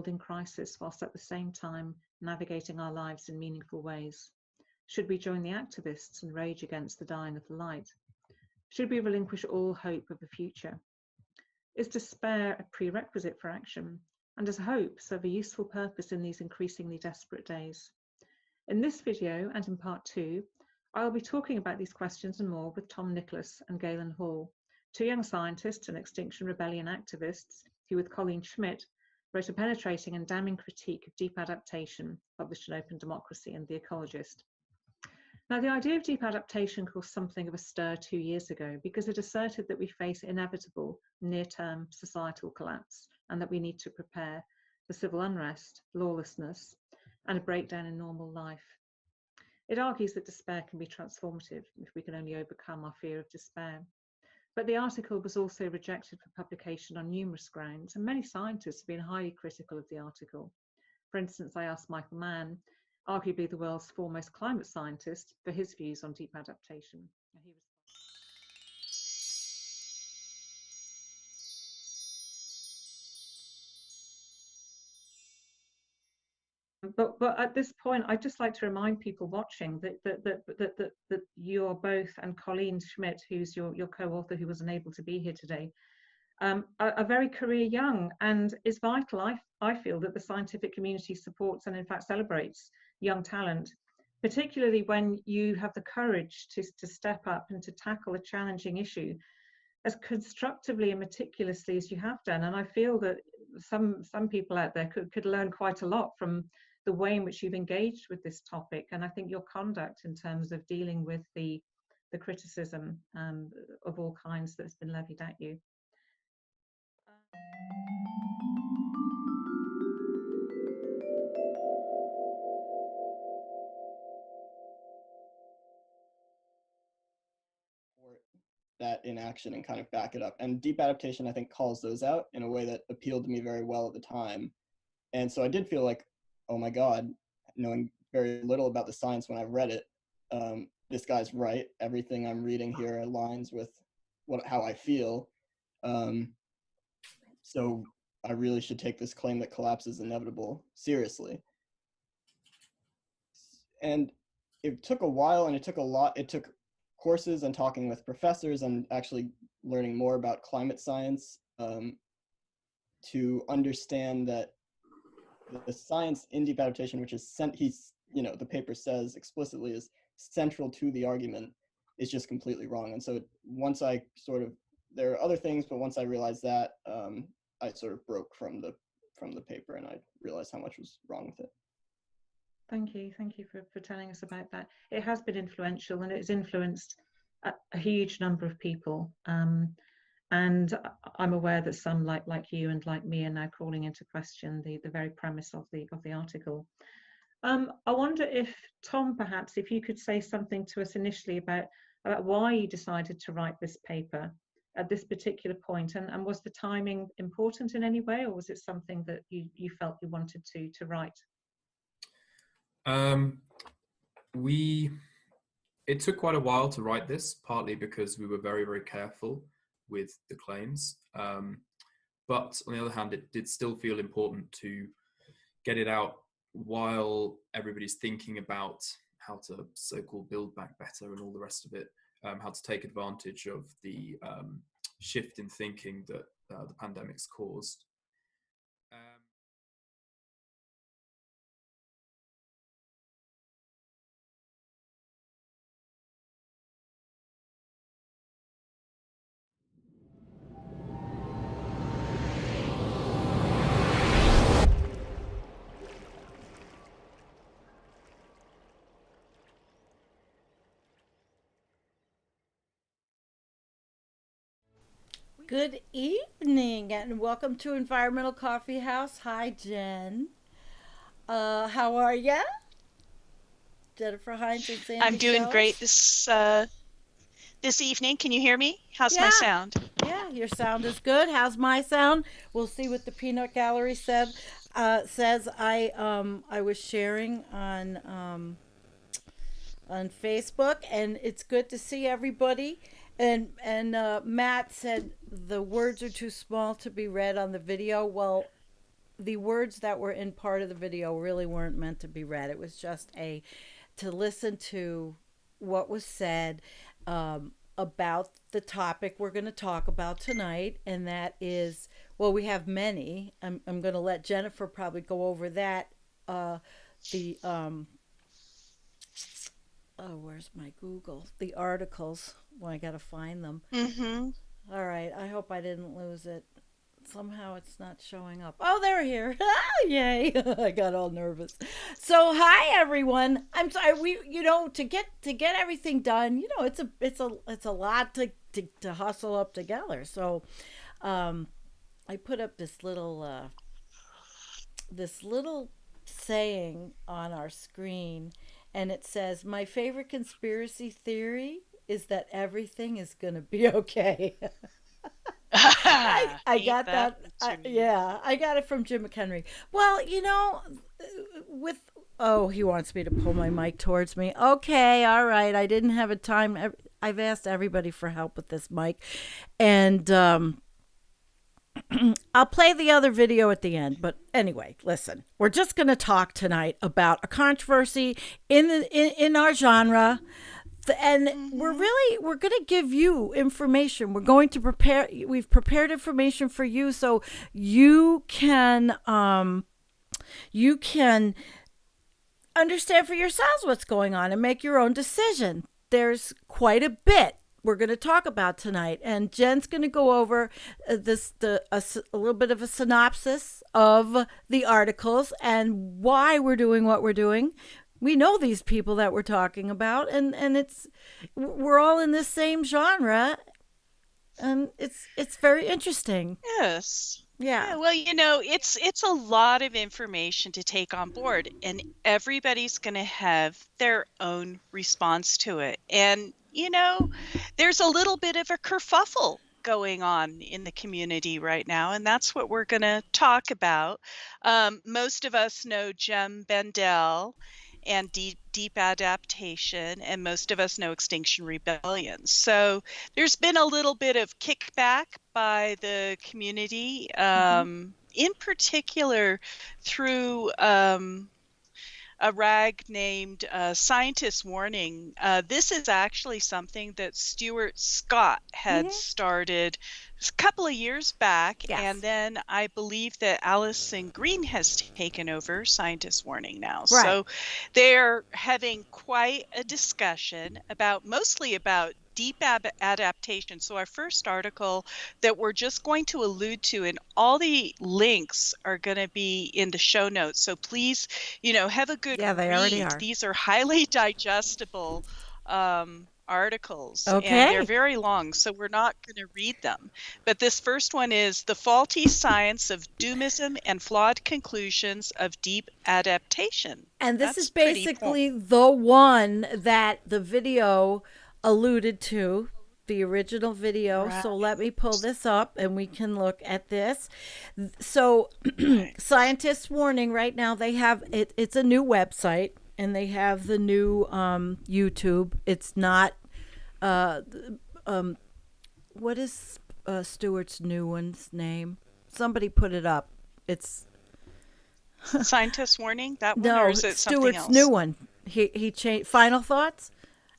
world in crisis whilst at the same time navigating our lives in meaningful ways? Should we join the activists and rage against the dying of the light? Should we relinquish all hope of a future? Is despair a prerequisite for action? And does hope serve a useful purpose in these increasingly desperate days? In this video and in part 2, I will be talking about these questions and more with Tom Nicholas and Galen Hall, two young scientists and Extinction Rebellion activists who, with Colleen Schmidt, wrote a penetrating and damning critique of Deep Adaptation, published in Open Democracy and The Ecologist. Now, the idea of deep adaptation caused something of a stir 2 years ago because it asserted that we face inevitable near-term societal collapse and that we need to prepare for civil unrest, lawlessness, and a breakdown in normal life. It argues that despair can be transformative if we can only overcome our fear of despair. But the article was also rejected for publication on numerous grounds, and many scientists have been highly critical of the article. For instance, I asked Michael Mann, arguably the world's foremost climate scientist, for his views on deep adaptation. But at this point, I'd just like to remind people watching that you're both, and Colleen Schmidt, who's your co-author who wasn't able to be here today, are very career young, and it's vital, I feel, that the scientific community supports and in fact celebrates young talent, particularly when you have the courage to step up and to tackle a challenging issue as constructively and meticulously as you have done. And I feel that some people out there could learn quite a lot from the way in which you've engaged with this topic. And I think your conduct in terms of dealing with the criticism of all kinds that's been levied at you. That in action and kind of back it up. And deep adaptation, I think, calls those out in a way that appealed to me very well at the time. And so I did feel like, oh my God, knowing very little about the science when I read it, this guy's right. Everything I'm reading here aligns with how I feel. So I really should take this claim that collapse is inevitable seriously. And it took a while, and it took a lot. It took courses and talking with professors and actually learning more about climate science to understand that the science in deep adaptation, which is the paper says explicitly is central to the argument, is just completely wrong. And so once I there are other things, but once I realized that, I sort of broke from the paper, and I realized how much was wrong with it. Thank you for telling us about that. It has been influential, and it's influenced a huge number of people. And I'm aware that some, like you and like me, are now calling into question the very premise of the article. I wonder if, Tom, perhaps if you could say something to us initially about why you decided to write this paper at this particular point, and was the timing important in any way, or was it something that you felt you wanted to write? It took quite a while to write this, partly because we were very, very careful with the claims. But on the other hand, it did still feel important to get it out while everybody's thinking about how to so-called build back better and all the rest of it, how to take advantage of the shift in thinking that the pandemic's caused. Good evening and welcome to Environmental Coffee House. Hi, Jen. How are ya? Jennifer Hynes and Sandy I'm doing Schoelles. great this evening. Can you hear me? How's my sound? Yeah, your sound is good. How's my sound? We'll see what the Peanut Gallery says. I was sharing on Facebook, and it's good to see everybody. And Matt said the words are too small to be read on the video. Well, the words that were in part of the video really weren't meant to be read. It was just to listen to what was said about the topic we're going to talk about tonight, and that is, well, we have many. I'm going to let Jennifer probably go over that. Where's my Google? The articles. Well, I got to find them. Mm-hmm. All right. I hope I didn't lose it. Somehow it's not showing up. Oh, they're here. Yay. I got all nervous. So, hi everyone. I'm sorry. We, to get everything done, it's a lot to hustle up together. So, I put up this little saying on our screen, and it says, "My favorite conspiracy theory is that everything is going to be okay." I got that. I got it from Jim McHenry. Well, he wants me to pull my mic towards me. Okay, all right. I didn't have a time. I've asked everybody for help with this mic, and I'll play the other video at the end. But anyway, listen, we're just going to talk tonight about a controversy in our genre. And we're going to give you information. We're going to we've prepared information for you so you can understand for yourselves what's going on and make your own decision. There's quite a bit we're going to talk about tonight, and Jen's going to go over a little bit of a synopsis of the articles and why we're doing what we're doing. We know these people that we're talking about, and we're all in this same genre, and it's very interesting. Yes. Yeah. Well, it's a lot of information to take on board, and everybody's going to have their own response to it. And there's a little bit of a kerfuffle going on in the community right now, and that's what we're going to talk about. Most of us know Jem Bendell and Deep Adaptation, and most of us know Extinction Rebellion. So there's been a little bit of kickback by the community, in particular through a rag named Scientist Warning. This is actually something that Stuart Scott had started a couple of years back, and then I believe that Allison Green has taken over Scientist Warning now. Right. So they're having quite a discussion mostly about deep adaptation. So our first article that we're just going to allude to, and all the links are going to be in the show notes. So please, have a good read. They already are. These are highly digestible articles, and they're very long, so we're not going to read them. But this first one is "The Faulty Science of Doomism and Flawed Conclusions of Deep Adaptation." And this is basically the one that the video alluded to, the original video. Right. So let me pull this up and we can look at this. So Scientist Warning, right now they have it's a new website, and they have the new YouTube. It's not what is Stuart's new one's name? Somebody put it up. It's Scientist Warning, that one, or is it something else? Stuart's new one. He changed. Final Thoughts?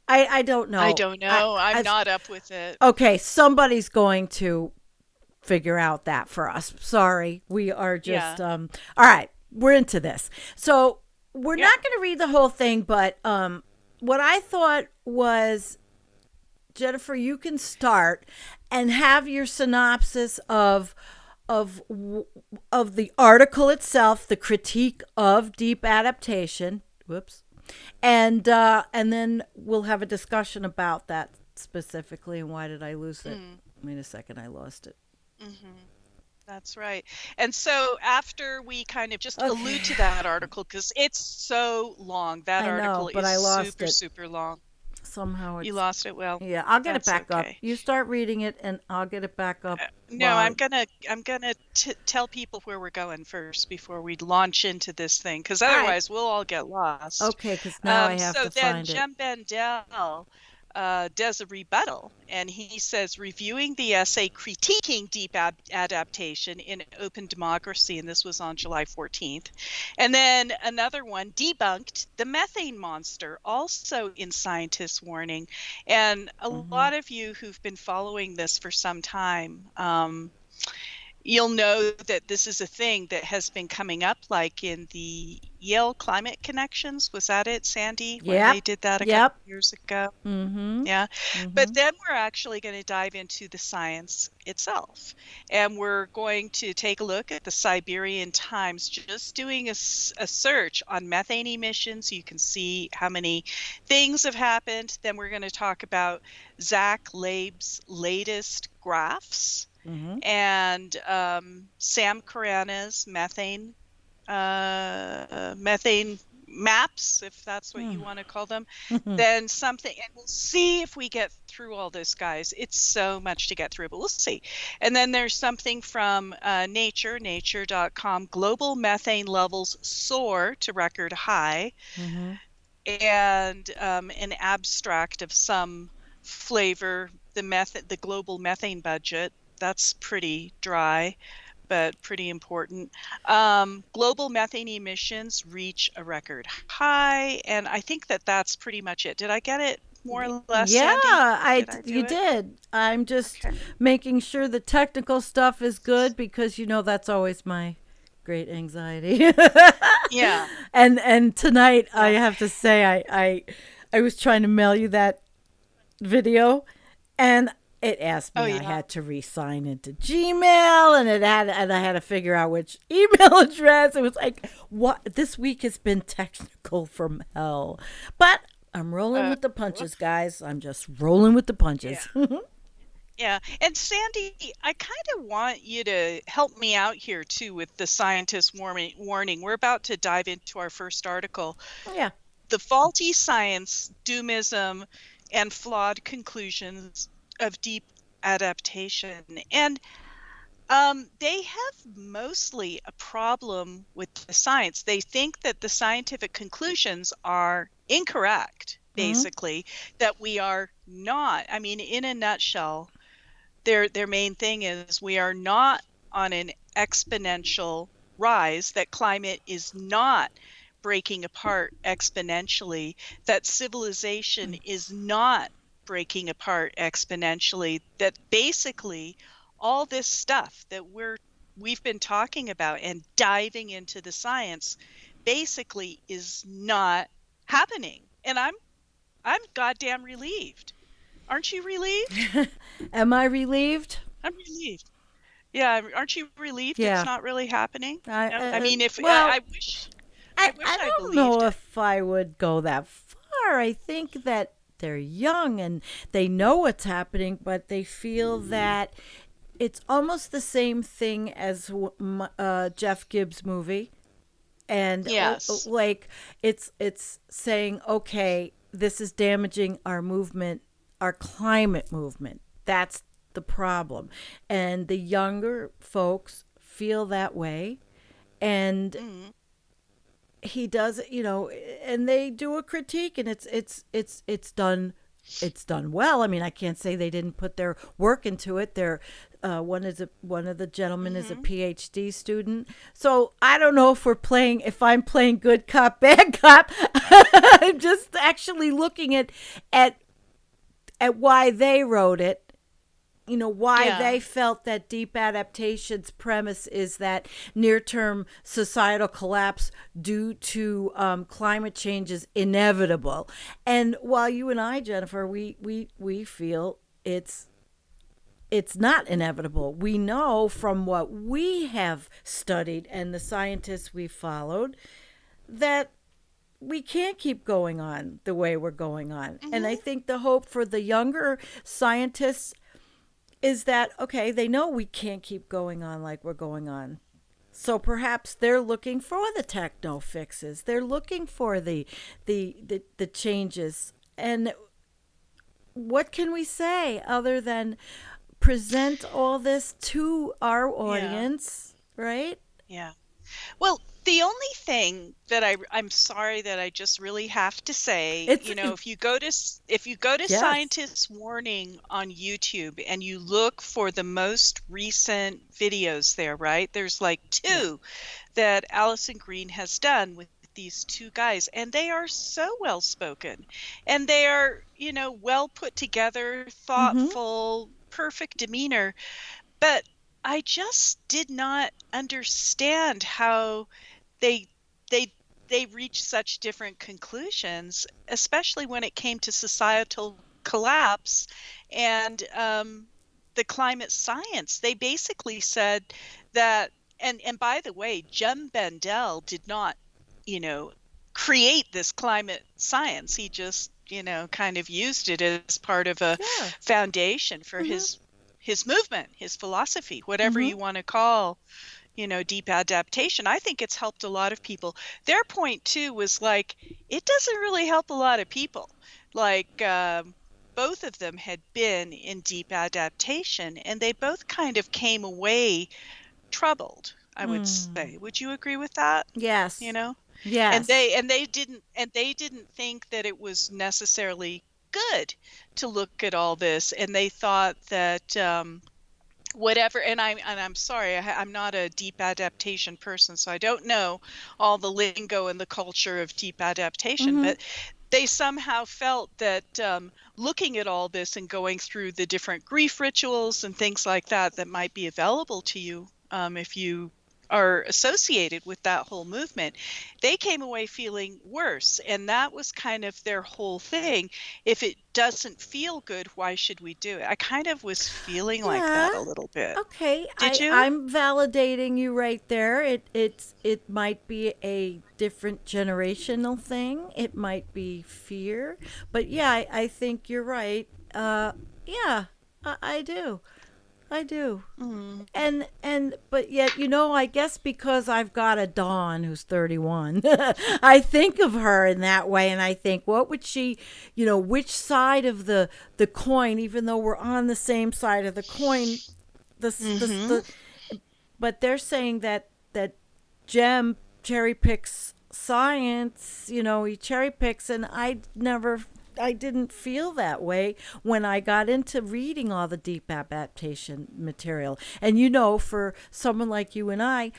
I don't know. I don't know. I'm not up with it. Okay, somebody's going to figure out that for us. Sorry. We are just all right, we're into this. So we're not going to read the whole thing, but what I thought was, Jennifer, you can start and have your synopsis of the article itself, the critique of deep adaptation. Whoops. And then we'll have a discussion about that specifically, and why did I lose it? Wait a second, I lost it. That's right. And so after we kind of just allude to that article, because it's so long, that article is super long. Somehow you lost it. Well, yeah, I'll get it back up. You start reading it, and I'll get it back up. No, I'm gonna tell people where we're going first before we launch into this thing, because otherwise we'll all get lost. Okay, because now I have to find it. So then Jem Bendell does a rebuttal, and he says, reviewing the essay critiquing deep adaptation in open democracy, and this was on July 14th. And then another one, Debunked, the Methane Monster, also in Scientists Warning. And a lot of you who've been following this for some time, you'll know that this is a thing that has been coming up, like in the Yale Climate Connections. Was that it, Sandy? When they did that a couple years ago? Yeah. But then we're actually going to dive into the science itself. And we're going to take a look at the Siberian Times, just doing a search on methane emissions. You can see how many things have happened. Then we're going to talk about Zach Laib's latest graphs. And Sam Carana's methane maps, if that's what you want to call them, then something, and we'll see if we get through all this, guys. It's so much to get through, but we'll see. And then there's something from nature.com, global methane levels soar to record high, and an abstract of some flavor, the global methane budget. That's pretty dry, but pretty important. Global methane emissions reach a record high, and I think that's pretty much it. Did I get it more or less, Sandy? You did. I'm just making sure the technical stuff is good, because that's always my great anxiety. Yeah. And tonight, I have to say, I was trying to mail you that video, and it asked me, I had to re-sign into Gmail, and I had to figure out which email address. It was like, what? This week has been technical from hell. But I'm rolling with the punches, guys. I'm just rolling with the punches. Yeah. And Sandy, I kind of want you to help me out here too with the scientist warning. We're about to dive into our first article. Yeah. The faulty science, doomism, and flawed conclusions of deep adaptation. And they have mostly a problem with the science. They think that the scientific conclusions are incorrect, basically, that we are not, I mean, in a nutshell, their main thing is we are not on an exponential rise, that climate is not breaking apart exponentially, that civilization is not breaking apart exponentially, that basically all this stuff that we've been talking about and diving into the science basically is not happening. And I'm goddamn relieved. Aren't you relieved? Am I relieved? I'm relieved. Yeah, aren't you relieved it's not really happening? I mean, I I don't know if I would go that far. I think that they're young and they know what's happening, but they feel that it's almost the same thing as Jeff Gibbs' movie. And like it's saying, okay, this is damaging our movement, our climate movement. That's the problem. And the younger folks feel that way. And he does, and they do a critique, and it's done well. I mean, I can't say they didn't put their work into it. One of the gentlemen is a PhD student. So I don't know if I'm playing good cop, bad cop. I'm just actually looking at why they wrote it. Why they felt that deep adaptation's premise is that near-term societal collapse due to climate change is inevitable. And while you and I, Jennifer, we feel it's not inevitable. We know from what we have studied and the scientists we followed that we can't keep going on the way we're going on. And I think the hope for the younger scientists is that, okay, they know we can't keep going on like we're going on. So perhaps they're looking for the techno fixes. They're looking for the changes. And what can we say other than present all this to our audience, right? Yeah. Well, the only thing that I'm sorry that I just really have to say, It's if you go to Yes. Scientists Warning on YouTube and you look for the most recent videos there, right? There's like two that Allison Green has done with these two guys, and they are so well spoken, and they are, well put together, thoughtful, perfect demeanor. But I just did not understand how they they they reached such different conclusions, especially when it came to societal collapse and the climate science. They basically said that, and by the way, Jem Bendell did not, create this climate science. He just, kind of used it as part of a foundation for his movement, his philosophy, whatever you want to call, deep adaptation. I think it's helped a lot of people. Their point too was like, it doesn't really help a lot of people. Like both of them had been in deep adaptation, and they both kind of came away troubled, I would say. Would you agree with that? Yes. Yes. Yes. And they didn't think that it was necessarily good to look at all this, and they thought that whatever, and I'm sorry, I'm not a deep adaptation person, so I don't know all the lingo and the culture of deep adaptation, but they somehow felt that looking at all this and going through the different grief rituals and things like that that might be available to you if you are associated with that whole movement, they came away feeling worse. And that was kind of their whole thing. If it doesn't feel good, why should we do it? I kind of was feeling like that a little bit. Okay. Did you? I'm validating you right there. It might be a different generational thing. It might be fear. But yeah, I think you're right. Yeah, I do. I do. But yet, I guess because I've got a Dawn who's 31, I think of her in that way, and I think, what would she, which side of the coin, even though we're on the same side of the coin, but they're saying that Jem cherry picks science, he cherry picks, and I didn't feel that way when I got into reading all the deep adaptation material. And for someone like you and I,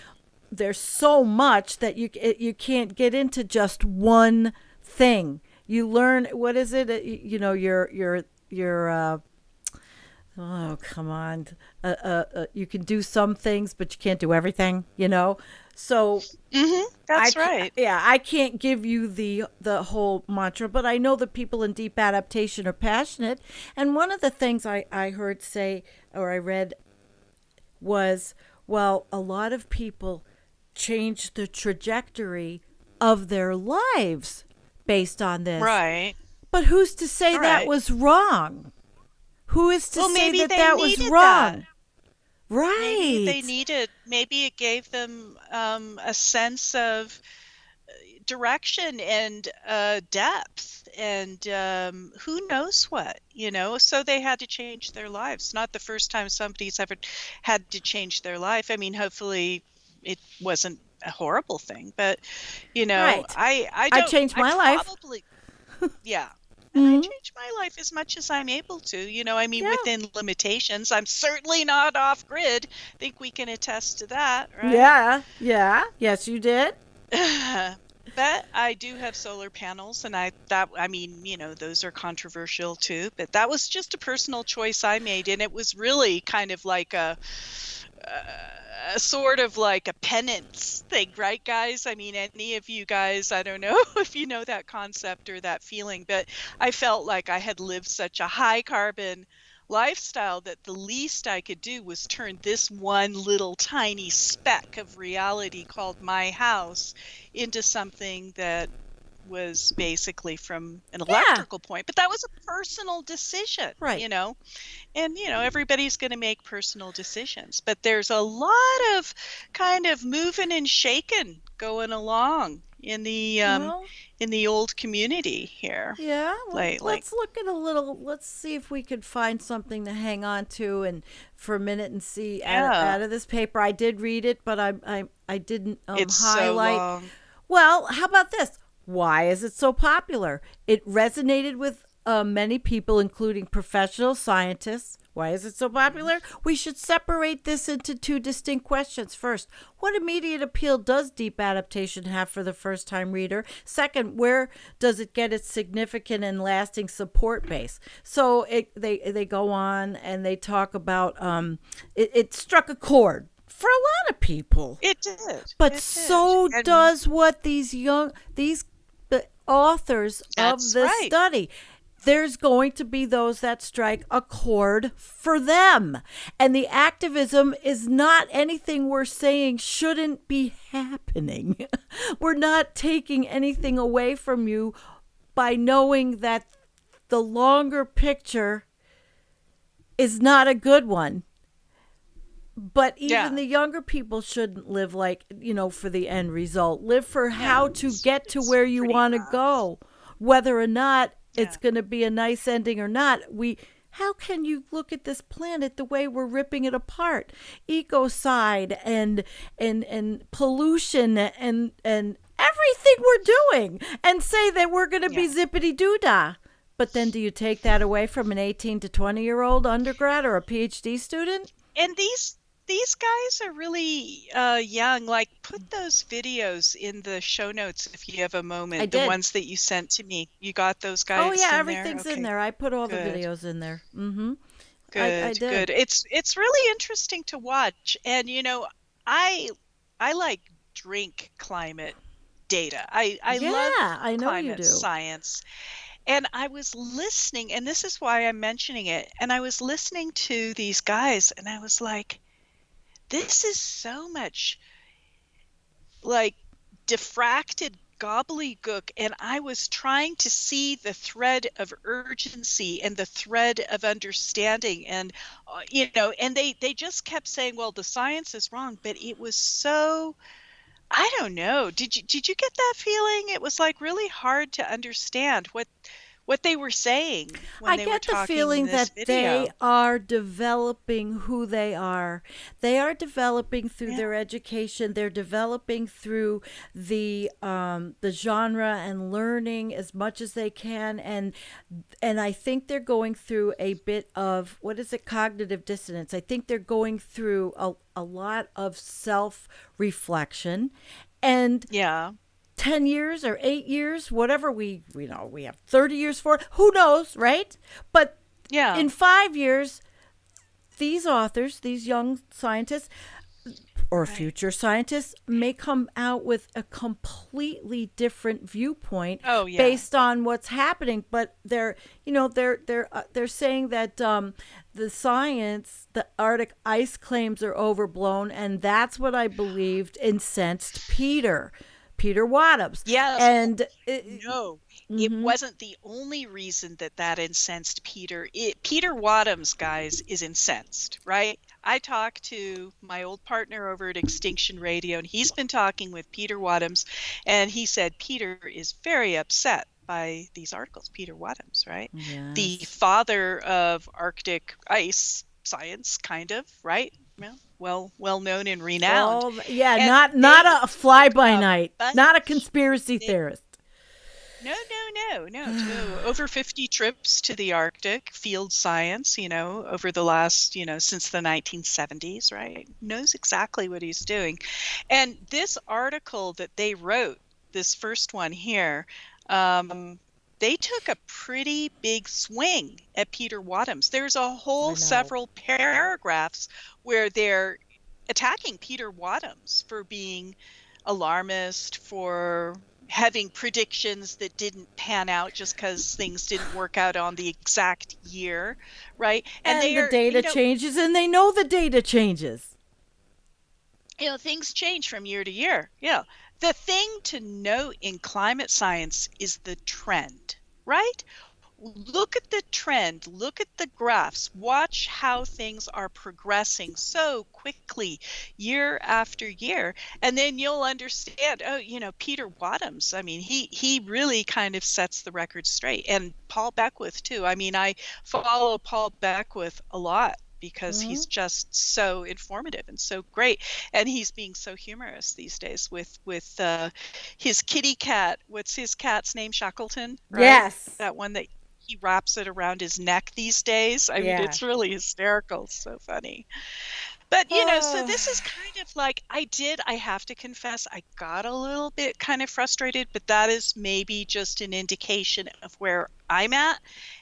there's so much that you can't get into just one thing. You learn, what is it? Oh, come on. You can do some things, but you can't do everything, So that's right. Yeah, I can't give you the whole mantra, but I know that people in deep adaptation are passionate. And one of the things I heard say, or I read, was, well, a lot of people change the trajectory of their lives based on this. Right. But who's to say that was wrong? Who is to say that was wrong? That. Right. Maybe it gave them a sense of direction and depth and who knows what, so they had to change their lives. Not the first time somebody's ever had to change their life. I mean, hopefully it wasn't a horrible thing, but right. I changed my life. Yeah. And I change my life as much as I'm able to, within limitations. I'm certainly not off grid. I think we can attest to that, right? Yeah. Yes, you did. But I do have solar panels, and those are controversial too. But that was just a personal choice I made, and it was really kind of like a sort of like a penance thing, right, guys? I mean, any of you guys, I don't know if you know that concept or that feeling, but I felt like I had lived such a high carbon lifestyle that the least I could do was turn this one little tiny speck of reality called my house into something that was basically from an electrical point. But that was a personal decision, right? And everybody's going to make personal decisions, but there's a lot of kind of moving and shaking going along, in the Well, old community here yeah, lately. let's look at a little. Let's see if we could find something to hang on to and for a minute and see Yeah. out of this paper. I did read it, but I didn't It's so highlight. long. Well, how about this? Why is it so popular? It resonated with many people, including professional scientists. Why is it so popular? We should separate this into two distinct questions. First, what immediate appeal does Deep Adaptation have for the first-time reader? Second, where does it get its significant and lasting support base? So they go on and they talk about it struck a chord for a lot of people. It did. But It so did. And does what the authors of That's this right. study. There's going to be those that strike a chord for them. And the activism is not anything we're saying shouldn't be happening. We're not taking anything away from you by knowing that the longer picture is not a good one. But even Yeah. the younger people shouldn't live like, for the end result. Live for how to get to it's where you pretty want to rough. go. Whether or not it's Yeah. going to be a nice ending or not. How can you look at this planet the way we're ripping it apart? Ecocide and pollution and everything we're doing, and say that we're going to be Yeah. zippity doo dah. But then do you take that away from an 18 to 20-year-old undergrad or a PhD student? And these guys are really young. Like, put those videos in the show notes if you have a moment. I The did. ones that you sent to me. You got those guys Oh yeah, in everything's there? in Okay, there. I put all the good. videos in there. Mm-hmm. Good, I did. good. It's really interesting to watch. And I like drink climate data. I Yeah, love I know you climate do. science. And I was listening, and this is why I'm mentioning it. And I was listening to these guys, and I was like, this is so much like diffracted gobbledygook. And I was trying to see the thread of urgency and the thread of understanding. And, and they just kept saying, well, the science is wrong. But it was so, I don't know. Did you get that feeling? It was like really hard to understand what they were saying when I they were get the talking in feeling this that video. they are developing who they are. They are developing through Yeah. their education. They're developing through the genre and learning as much as they can. And I think they're going through a bit of, what is it, cognitive dissonance. I think they're going through a lot of self-reflection. And Yeah. 10 years or 8 years, whatever we have 30 years for it. Who knows, right? But Yeah. in 5 years, these authors, these young scientists or Right. future scientists may come out with a completely different viewpoint Oh, yeah. based on what's happening. But they're saying that the Arctic ice claims are overblown, and that's what I believed incensed Peter Wadhams. Yes. And No, it wasn't the only reason that incensed Peter. Peter Wadhams, guys, is incensed, right? I talked to my old partner over at Extinction Radio, and he's been talking with Peter Wadhams, and he said Peter is very upset by these articles. Peter Wadhams, right? Yes. The father of Arctic ice science, kind of, right? Well known and renowned. Yeah, And not a fly by a night, bunch- not a conspiracy theorist. No. Over 50 trips to the Arctic, field science, over the last, since the 1970s, right? Knows exactly what he's doing. And this article that they wrote, this first one here, they took a pretty big swing at Peter Wadhams. There's a whole several paragraphs where they're attacking Peter Wadhams for being alarmist, for having predictions that didn't pan out just because things didn't work out on the exact year, right? And the data changes, and they know the data changes. Things change from year to year. Yeah. The thing to note in climate science is the trend, right? look at the trend, look at the graphs, watch how things are progressing so quickly year after year, and then you'll understand, oh, Peter Wadhams, I mean, he really kind of sets the record straight. And Paul Beckwith too. I mean, I follow Paul Beckwith a lot because he's just so informative and so great, and he's being so humorous these days with his kitty cat. What's his cat's name? Shackleton, right? Yes, that one that he wraps it around his neck these days. I mean, it's really hysterical. It's so funny. But, so this is kind of like, I have to confess, I got a little bit kind of frustrated, but that is maybe just an indication of where I'm at,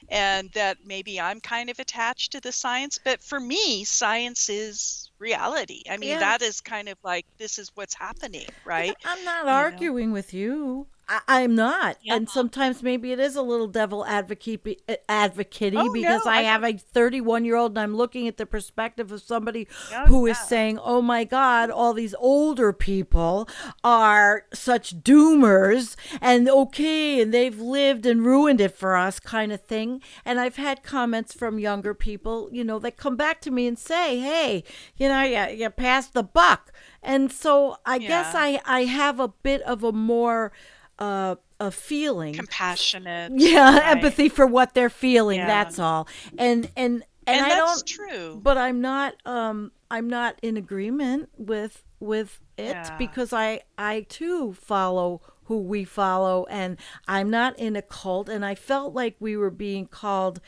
and that maybe I'm kind of attached to the science. But for me, science is reality. I mean, that is kind of like, this is what's happening, right? I'm not arguing with you. I'm not. Yeah. And sometimes maybe it is a little devil advocate-y because no, I have a 31-year-old and I'm looking at the perspective of somebody who is saying, oh my God, all these older people are such doomers and they've lived and ruined it for us kind of thing. And I've had comments from younger people, that come back to me and say, hey, you passed the buck. And so I guess I have a bit of a more a feeling, compassionate, right. Empathy for what they're feeling. That's all. And I that's don't, true. But I'm not in agreement with it because I too follow who we follow, and I'm not in a cult. And I felt like we were being called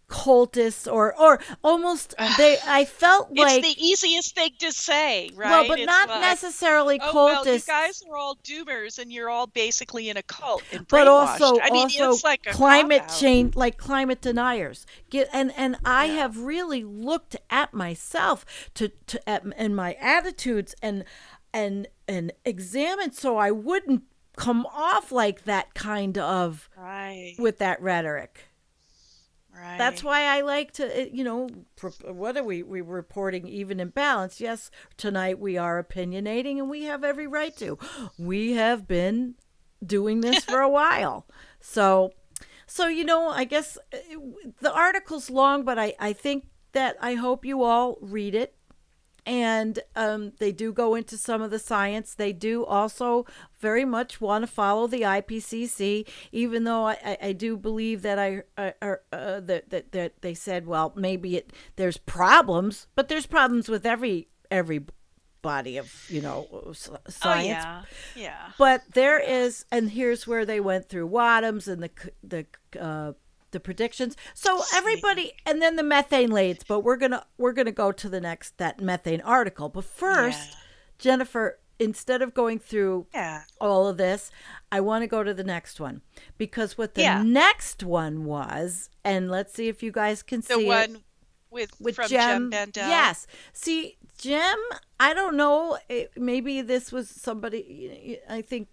cultists or almost I felt like it's the easiest thing to say, right? Well, but it's not like, necessarily cultists. Well, you guys are all doomers and you're all basically in a cult and but brainwashed. I mean, also it's like a climate cop-out. change, like climate deniers. And I have really looked at myself and my attitudes and examined so I wouldn't come off like that kind of with that rhetoric. Right. That's why I like to, what are we reporting even in balance? Yes, tonight we are opinionating and we have every right to. We have been doing this for a while. So, I guess the article's long, but I think that I hope you all read it. And they do go into some of the science. They do also very much want to follow the IPCC, even though I do believe that that they said, well, maybe there's problems, but there's problems with every body of science. Oh, yeah. But there is, and here's where they went through Wadhams and the predictions. So everybody, and then the methane lates, but we're gonna go to that methane article. But first, Jennifer, instead of going through all of this, I want to go to the next one, because what the next one was, and let's see if you guys can see the one with from Jem Bendell. Yes, see Jem. I don't know. Maybe this was somebody. I think.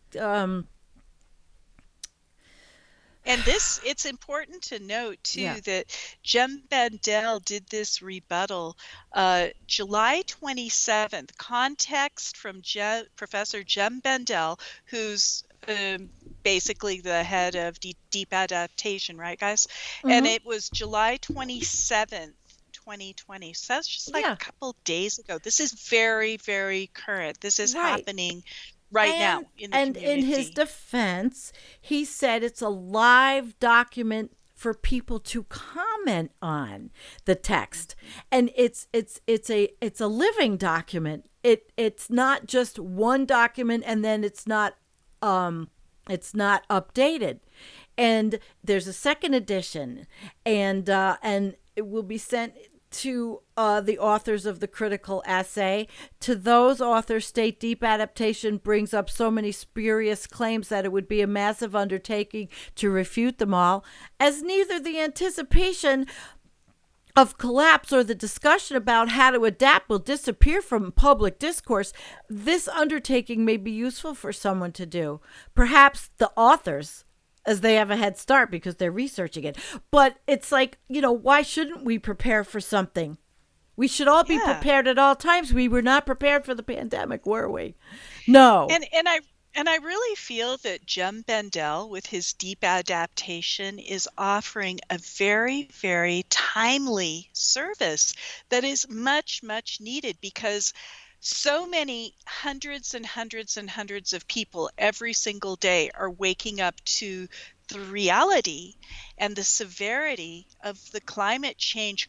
And it's important to note, too, that Jem Bendell did this rebuttal July 27th. Context from Professor Jem Bendell, who's basically the head of Deep Adaptation, right, guys? Mm-hmm. And it was July 27th. 2020. So that's just like a couple days ago. This is very, very current. This is happening right now in the community. In his defense, he said it's a live document for people to comment on the text, and it's a living document. It's not just one document and then it's not updated. And there's a second edition, and it will be sent to the authors of the critical essay. To those authors state Deep Adaptation brings up so many spurious claims that it would be a massive undertaking to refute them all, as neither the anticipation of collapse or the discussion about how to adapt will disappear from public discourse. This undertaking may be useful for someone to do. Perhaps the authors, as they have a head start because they're researching it. But it's like, why shouldn't we prepare for something? We should all be prepared at all times. We were not prepared for the pandemic, were we? No. And And I really feel that Jem Bendell, with his Deep Adaptation, is offering a very, very timely service that is much, much needed, because so many hundreds and hundreds and hundreds of people every single day are waking up to the reality and the severity of the climate change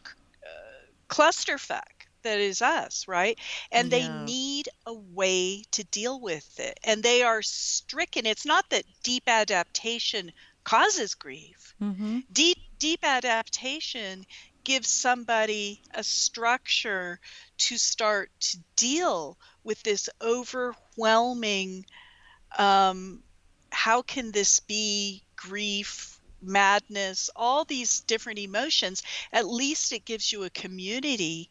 clusterfuck that is us, right? And they Yeah. need a way to deal with it. And they are stricken. It's not that deep adaptation causes grief. Mm-hmm. Deep adaptation gives somebody a structure to start to deal with this overwhelming, how can this be, grief, madness, all these different emotions. At least it gives you a community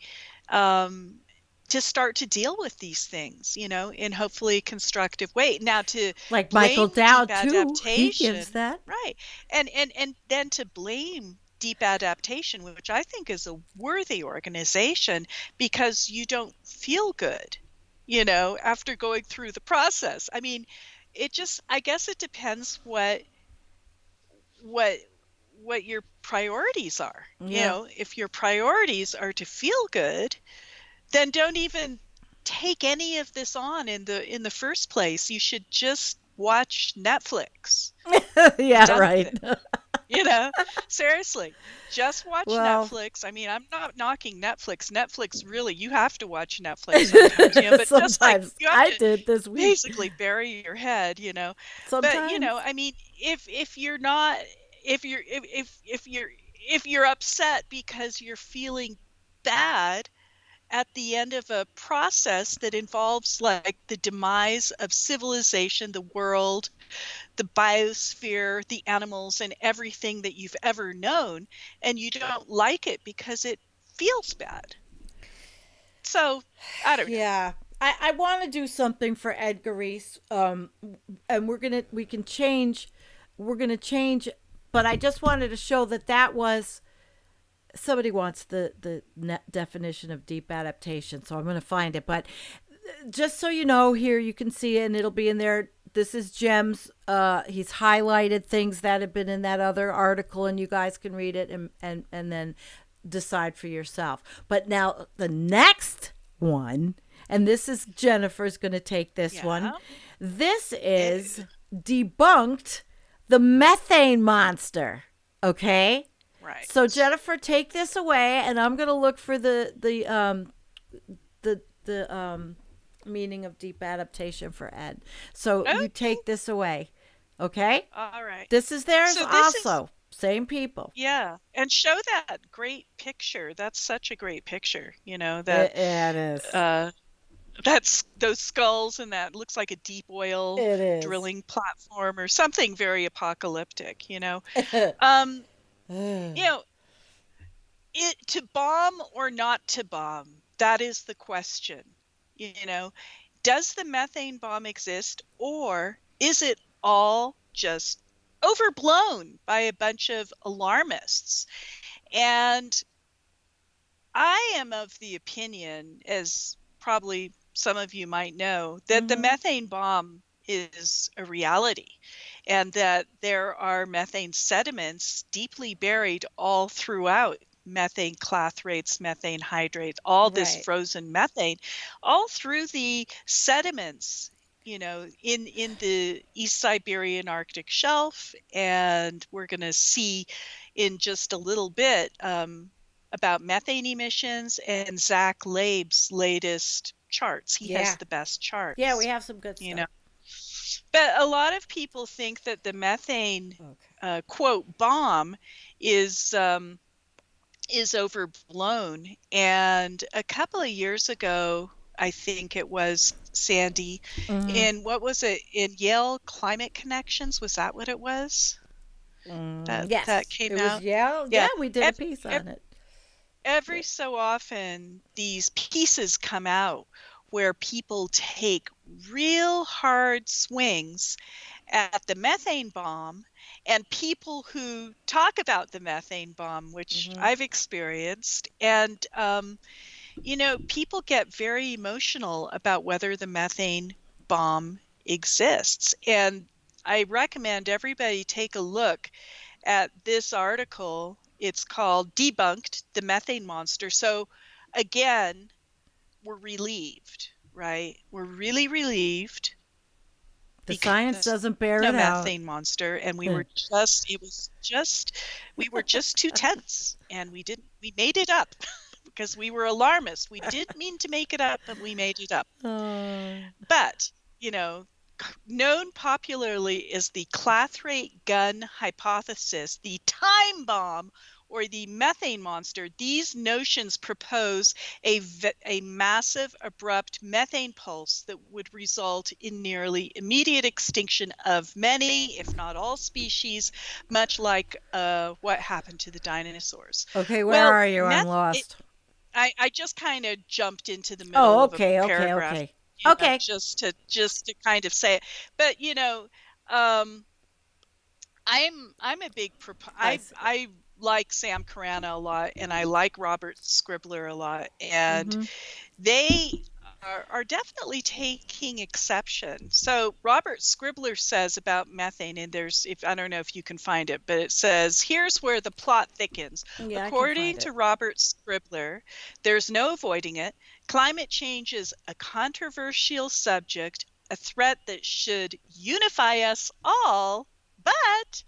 to start to deal with these things, in hopefully a constructive way. Now, to Like blame Michael Dowd deep too, he adaptation, gives that. right, and then to blame Deep Adaptation, which I think is a worthy organization, because you don't feel good, after going through the process. I mean, I guess it depends what your priorities are. Yeah. If your priorities are to feel good, then don't even take any of this on in the first place. You should just watch Netflix. Yeah, Done with right. it. Seriously, just watch Well- Netflix. I mean, I'm not knocking Netflix. Netflix, really, you have to watch Netflix sometimes, but just like Sometimes you have I to did this week. basically bury your head, Sometimes. But I mean, if you're not, if you're upset because you're feeling bad at the end of a process that involves like the demise of civilization, the world, the biosphere, the animals, and everything that you've ever known, and you don't like it because it feels bad. So, I don't know. Yeah. I want to do something for Edgar Reese, and we're gonna change, but I just wanted to show that was, somebody wants the definition of deep adaptation, so I'm going to find it. But just so you know, here you can see it, and it'll be in there. This is Jem's. He's highlighted things that have been in that other article, and you guys can read it and then decide for yourself. But now the next one, and this is Jennifer's going to take this one. This is Debunked, the Methane Monster. Okay. Right. So Jennifer, take this away, and I'm going to look for the meaning of deep adaptation for Ed. So you take this away, okay? All right. This is theirs So this also. Same people. Yeah, and show that great picture. That's such a great picture. That It is. that's those skulls, and that looks like a deep oil It is. drilling platform or something very apocalyptic. To bomb or not to bomb, that is the question. Does the methane bomb exist, or is it all just overblown by a bunch of alarmists? And I am of the opinion, as probably some of you might know, that the methane bomb is a reality, and that there are methane sediments deeply buried all throughout methane clathrates, methane hydrates, all this frozen methane, all through the sediments, in the East Siberian Arctic shelf. And we're going to see in just a little bit about methane emissions and Zach Laib's latest charts. He has the best charts. Yeah, we have some good stuff. But a lot of people think that the methane quote bomb is overblown. And a couple of years ago, I think it was, Sandy, in what was it, in Yale Climate Connections, was that what it was? Yes, that came it out. was Yale. Yeah, we did a piece on it. Every so often, these pieces come out where people take real hard swings at the methane bomb, and people who talk about the methane bomb, which I've experienced, and people get very emotional about whether the methane bomb exists. And I recommend everybody take a look at this article. It's called Debunked, the Methane Monster. So again, we're relieved, right? We're really relieved. The science doesn't bear it out. Methane monster, and we were just too tense, and we made it up because we were alarmists. We didn't mean to make it up, but we made it up. But, known popularly as the clathrate gun hypothesis, the time bomb, or the methane monster, these notions propose a massive, abrupt methane pulse that would result in nearly immediate extinction of many, if not all species, much like what happened to the dinosaurs. Okay, where are you? I'm lost. I just kind of jumped into the middle of a paragraph. Okay. Just to kind of say it. But, I'm a big I like Sam Carana a lot, and I like Robert Scribbler a lot, and they are definitely taking exception. So Robert Scribbler says about methane, and I don't know if you can find it, but it says, here's where the plot thickens. Yeah, according to Robert Scribbler, there's no avoiding it. Climate change is a controversial subject, a threat that should unify us all, but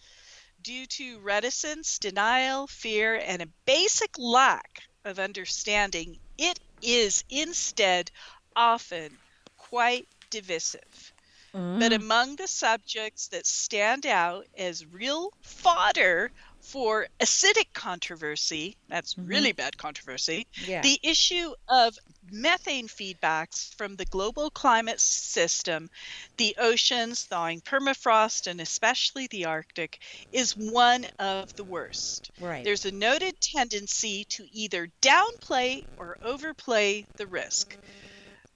due to reticence, denial, fear, and a basic lack of understanding, it is instead often quite divisive. But among the subjects that stand out as real fodder for acidic controversy, that's really bad controversy, the issue of methane feedbacks from the global climate system, the oceans, thawing permafrost, and especially the Arctic, is one of the worst. Right. There's a noted tendency to either downplay or overplay the risk.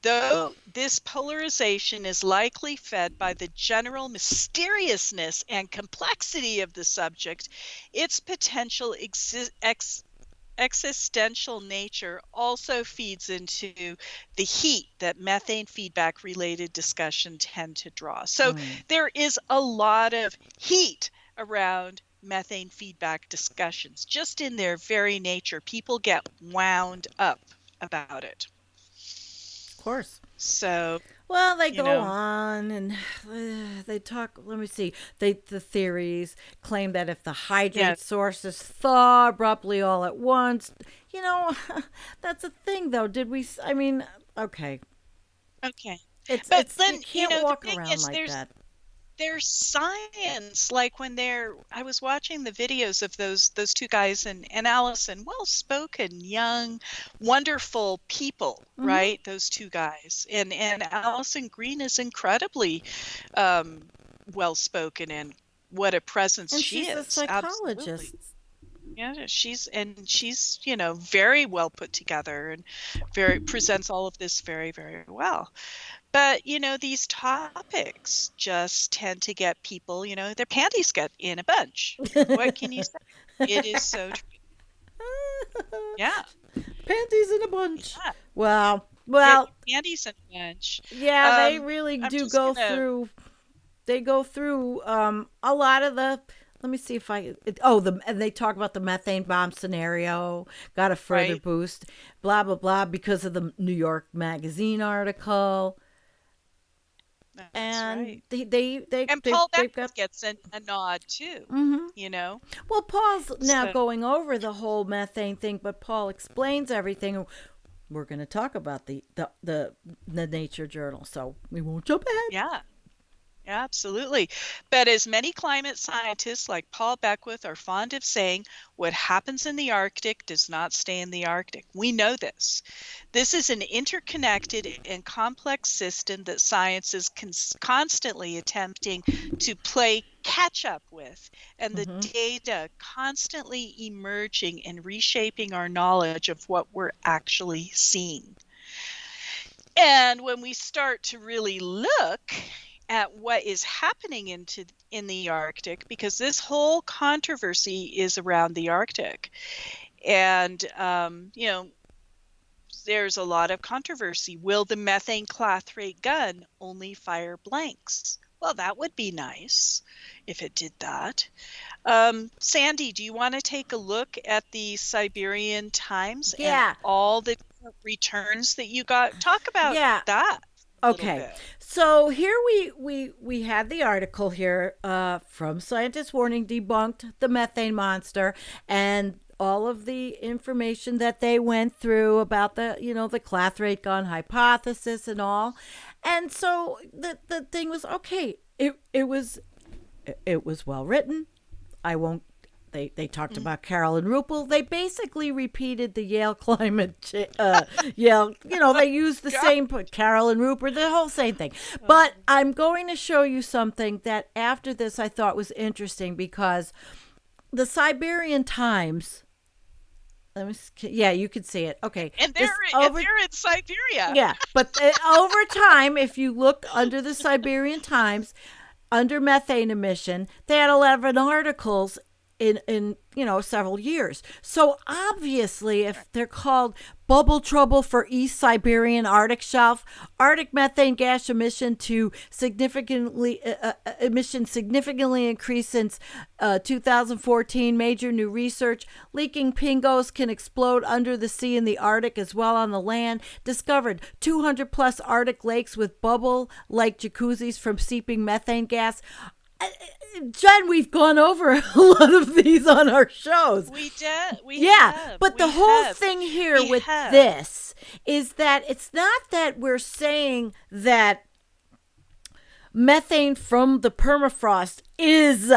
Though this polarization is likely fed by the general mysteriousness and complexity of the subject, its potential existential nature also feeds into the heat that methane feedback related discussion tend to draw. So there is a lot of heat around methane feedback discussions. Just in their very nature, people get wound up about it. Of course. So, well, they go on and they talk. Let me see. The theories claim that if the hydrate sources thaw abruptly all at once, that's a thing, though. Okay. But then, you can't walk the thing around is, like that. There's science, like when I was watching the videos of those two guys and Allison, well-spoken, young, wonderful people, right? Those two guys. And Allison Green is incredibly well-spoken, and what a presence she is. And she's a psychologist. Absolutely. Yeah, she's very well put together and presents all of this very, very well. But, these topics just tend to get people, their panties get in a bunch. What can you say? It is so true. Yeah. Panties in a bunch. Yeah. Well. Panties in a bunch. Yeah, they really do go through. They go through a lot of the. Let me see if and they talk about the methane bomb scenario, got a further boost, blah, blah, blah, because of the New York Magazine article. That's and right. Paul Beckett gets a nod too. Well, Paul's now going over the whole methane thing, but Paul explains everything. We're going to talk about the Nature Journal, so we won't jump ahead. Yeah, absolutely. But as many climate scientists like Paul Beckwith are fond of saying, what happens in the Arctic does not stay in the Arctic. We know this. This is an interconnected and complex system that science is constantly attempting to play catch up with, and the data constantly emerging and reshaping our knowledge of what we're actually seeing. And when we start to really look at what is happening in the Arctic, because this whole controversy is around the Arctic, and there's a lot of controversy. Will the methane clathrate gun only fire blanks? Well, that would be nice if it did that. Sandy, do you want to take a look at the Siberian Times Yeah. and all the returns that you got? Talk about that. Okay, so here we had the article here from Scientists Warning Debunked the Methane Monster, and all of the information that they went through about the the clathrate gun hypothesis and all. And so the thing was, okay, it was well written. I won't. They talked about Carolyn Ruppel. They basically repeated the Yale Yale. They used the same Carolyn Ruppel, the whole same thing. But I'm going to show you something that after this I thought was interesting, because the Siberian Times. Yeah, you can see it. Okay, and they're in Siberia. Yeah, but over time, if you look under the Siberian Times, under methane emission, they had 11 articles in several years. So obviously, if they're called Bubble Trouble for East Siberian Arctic Shelf, Arctic methane gas emission significantly increased since 2014. Major new research: leaking pingos can explode under the sea in the Arctic as well on the land. Discovered 200 plus Arctic lakes with bubble like jacuzzis from seeping methane gas. Jen, we've gone over a lot of these on our shows. We did. But the whole thing here with this is that it's not that we're saying that methane from the permafrost is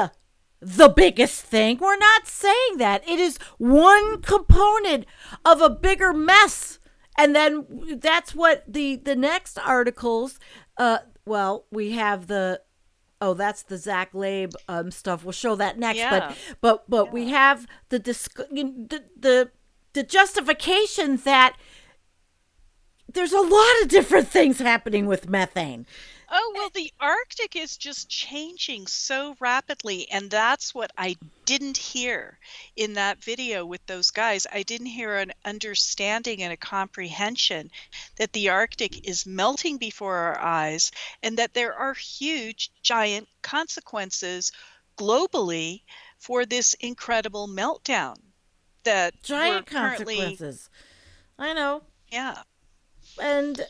the biggest thing. We're not saying that. It is one component of a bigger mess. And then that's what the next articles, we have that's the Zach Labe stuff. We'll show that next. Yeah. But we have the justification that there's a lot of different things happening with methane. Oh, well, the Arctic is just changing so rapidly, and that's what I didn't hear in that video with those guys. I didn't hear an understanding and a comprehension that the Arctic is melting before our eyes, and that there are huge, giant consequences globally for this incredible meltdown. Giant consequences. I know. Yeah. And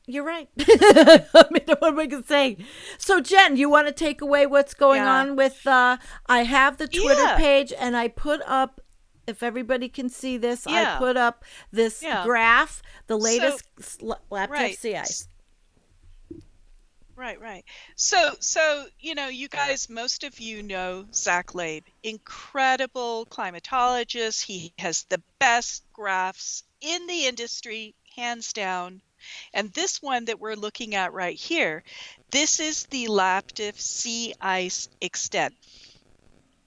you're right. I mean, what am I going to say? So, Jen, you want to take away what's going on with, I have the Twitter page, and I put up, if everybody can see this, I put up this graph, the latest laptop sea ice. Right. So, you guys, most of you know Zach Labe, incredible climatologist. He has the best graphs in the industry, hands down. And this one that we're looking at right here, this is the Laptev sea ice extent.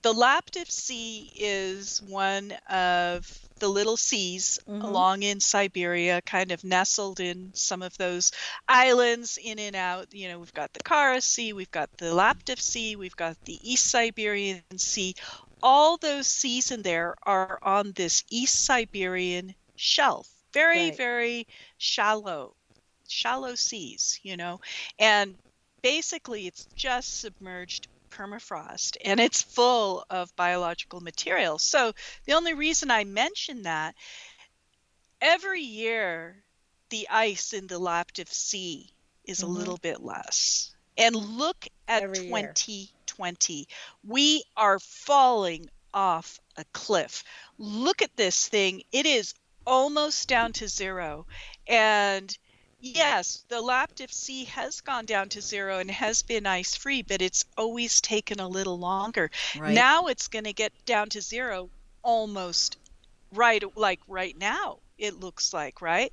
The Laptev Sea is one of the little seas along in Siberia, kind of nestled in some of those islands in and out. We've got the Kara Sea, we've got the Laptev Sea, we've got the East Siberian Sea. All those seas in there are on this East Siberian shelf. Very, very shallow seas, and basically it's just submerged permafrost, and it's full of biological material. So the only reason I mention that, every year the ice in the Laptev Sea is a little bit less. And look at every 2020. Year. We are falling off a cliff. Look at this thing. It is almost down to zero. And yes, the Laptev Sea has gone down to zero and has been ice free, but it's always taken a little longer. Right. Now it's going to get down to zero almost right now, it looks like, right?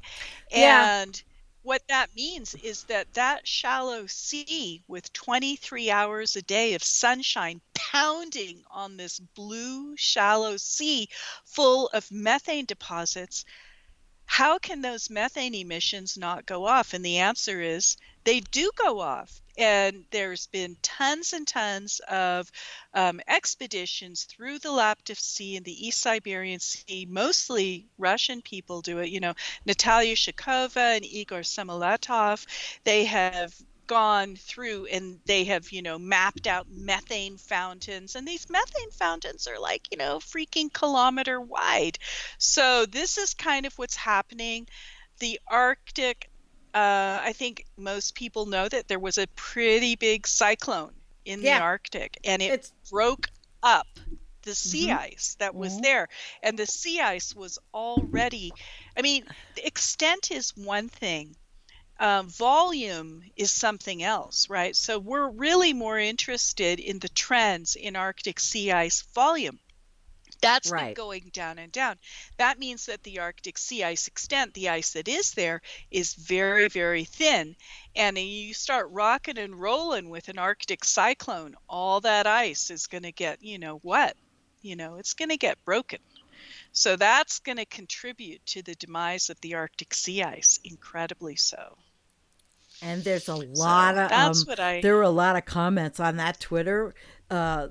Yeah. And what that means is that shallow sea with 23 hours a day of sunshine pounding on this blue shallow sea full of methane deposits, how can those methane emissions not go off? And the answer is they do go off. And there's been tons and tons of expeditions through the Laptev Sea and the East Siberian Sea. Mostly Russian people do it. You know, Natalia Shikova and Igor Samoletov, they have gone through and they have, you know, mapped out methane fountains, and these methane fountains are like, you know, freaking kilometer wide. So this is kind of what's happening. The Arctic, I think most people know that there was a pretty big cyclone in the Arctic, and it broke up the sea ice that was there. And the sea ice was already, I mean, the extent is one thing. Volume is something else, right? So we're really more interested in the trends in Arctic sea ice volume. That's been going down and down. That means that the Arctic sea ice extent, the ice that is there, is very, very thin. And you start rocking and rolling with an Arctic cyclone, all that ice is going to get, you know, what? You know, it's going to get broken. So that's going to contribute to the demise of the Arctic sea ice, incredibly so. And there's a lot of there were a lot of comments on that Twitter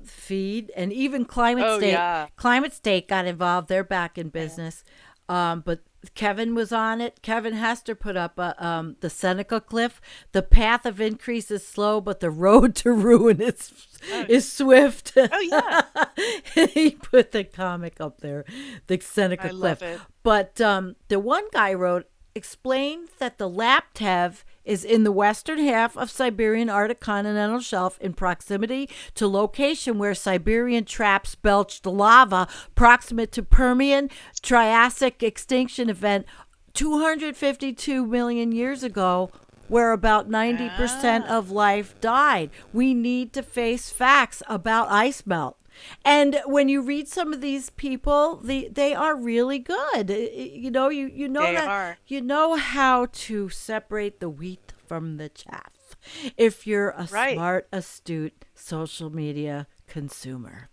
feed, and even Climate State got involved. They're back in business, but Kevin was on it. Kevin Hester put up the Seneca Cliff. The path of increase is slow, but the road to ruin is swift. Oh yeah, he put the comic up there, the Seneca Cliff. Love it. But the one guy wrote, explained that the Laptev is in the western half of Siberian Arctic continental shelf in proximity to location where Siberian traps belched lava proximate to Permian Triassic extinction event 252 million years ago, where about 90% of life died. We need to face facts about ice melt. And when you read some of these people, they are really good. You know, you know you know how to separate the wheat from the chaff if you're a smart, astute social media consumer.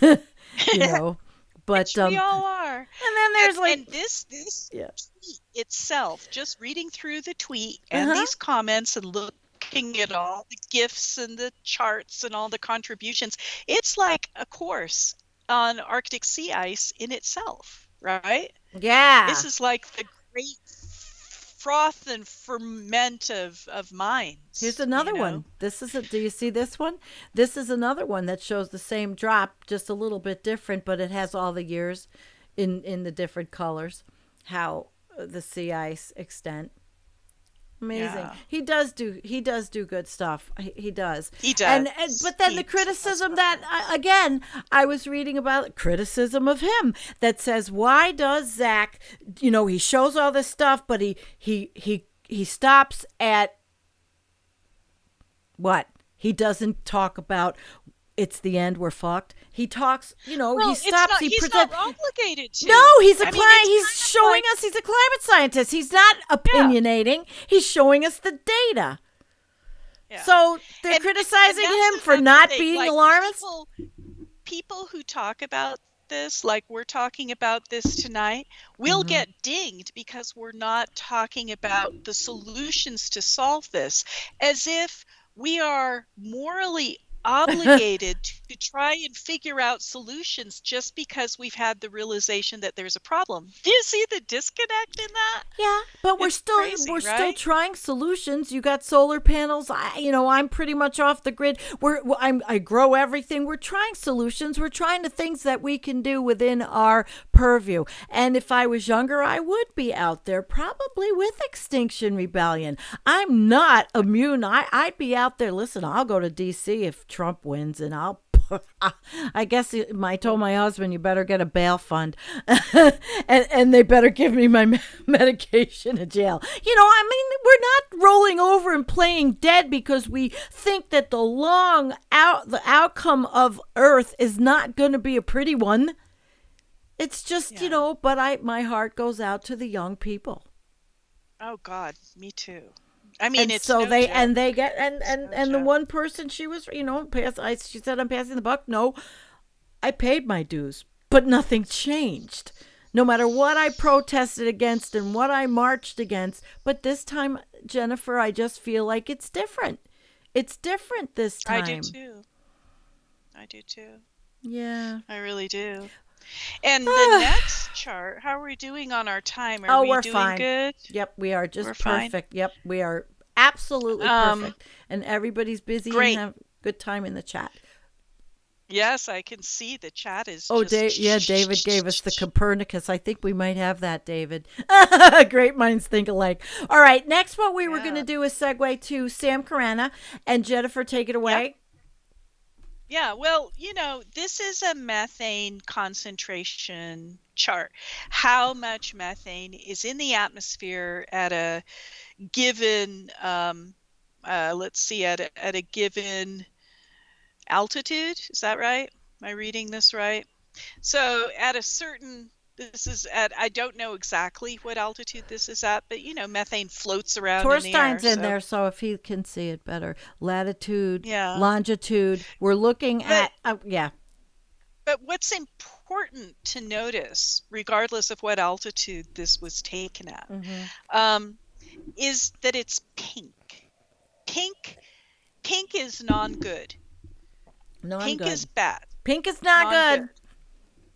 You know, but we all are. And then there's and this tweet itself, just reading through the tweet and these comments and looking at all the GIFs and the charts and all the contributions, it's like a course on Arctic sea ice in itself, right? Yeah. This is like the great froth and ferment of minds. Here's another one. Do you see this one? This is another one that shows the same drop, just a little bit different, but it has all the years in the different colors, how the sea ice extent. Amazing. Yeah. He does do good stuff. He does. He does. But then the criticism that again I was reading about, criticism of him that says, why does Zach, you know, he shows all this stuff, but he stops at what? He doesn't talk about it's the end, we're fucked. He talks, you know, he stops. He's not obligated to. No, he's he's showing us he's a climate scientist. He's not opinionating. Yeah. He's showing us the data. Yeah. So they're criticizing him for not being alarmist. People who talk about this, like we're talking about this tonight, will get dinged because we're not talking about the solutions to solve this, as if we are morally obligated to try and figure out solutions just because we've had the realization that there's a problem. Do you see the disconnect in that? Yeah, but we're still trying solutions. You got solar panels. I'm pretty much off the grid. I grow everything. We're trying solutions. We're trying the things that we can do within our purview. And if I was younger, I would be out there probably with Extinction Rebellion. I'm not immune. I'd be out there. Listen, I'll go to D.C. if Trump wins, and I guess I told my husband, you better get a bail fund and they better give me my medication in jail. You know, I mean, we're not rolling over and playing dead because we think that the outcome of Earth is not going to be a pretty one. It's just, but my heart goes out to the young people. Oh God, me too. I mean, and it's so no they joke. and they get and the one person, she was, she said, I'm passing the buck. No, I paid my dues, but nothing changed. no matter what I protested against and what I marched against. But this time, Jennifer, I just feel like it's different. It's different this time. I do too. I do too. Yeah. I really do. And the next chart, how are we doing on our time? Are we we're doing fine. good? Yep, we are just We're fine? perfect. Yep, we are absolutely perfect. And everybody's busy Great. and have a good time in the chat. Yes, I can see the chat is Oh, just... David gave us the Copernicus. I think we might have that, David. Great minds think alike. All right, next what we were going to do is segue to Sam Carana. And Jennifer, take it away. Yeah, well, this is a methane concentration chart. How much methane is in the atmosphere at a given, let's see, at a given altitude. Is that right? Am I reading this right? So at a certain, this is at, I don't know exactly what altitude this is at, but methane floats around in the air. Torstein's in there, so if he can see it better. Latitude, Yeah. longitude. We're looking at, yeah. But what's important to notice, regardless of what altitude this was taken at, is that it's pink. Pink is non-good. Pink is bad. Pink is not good.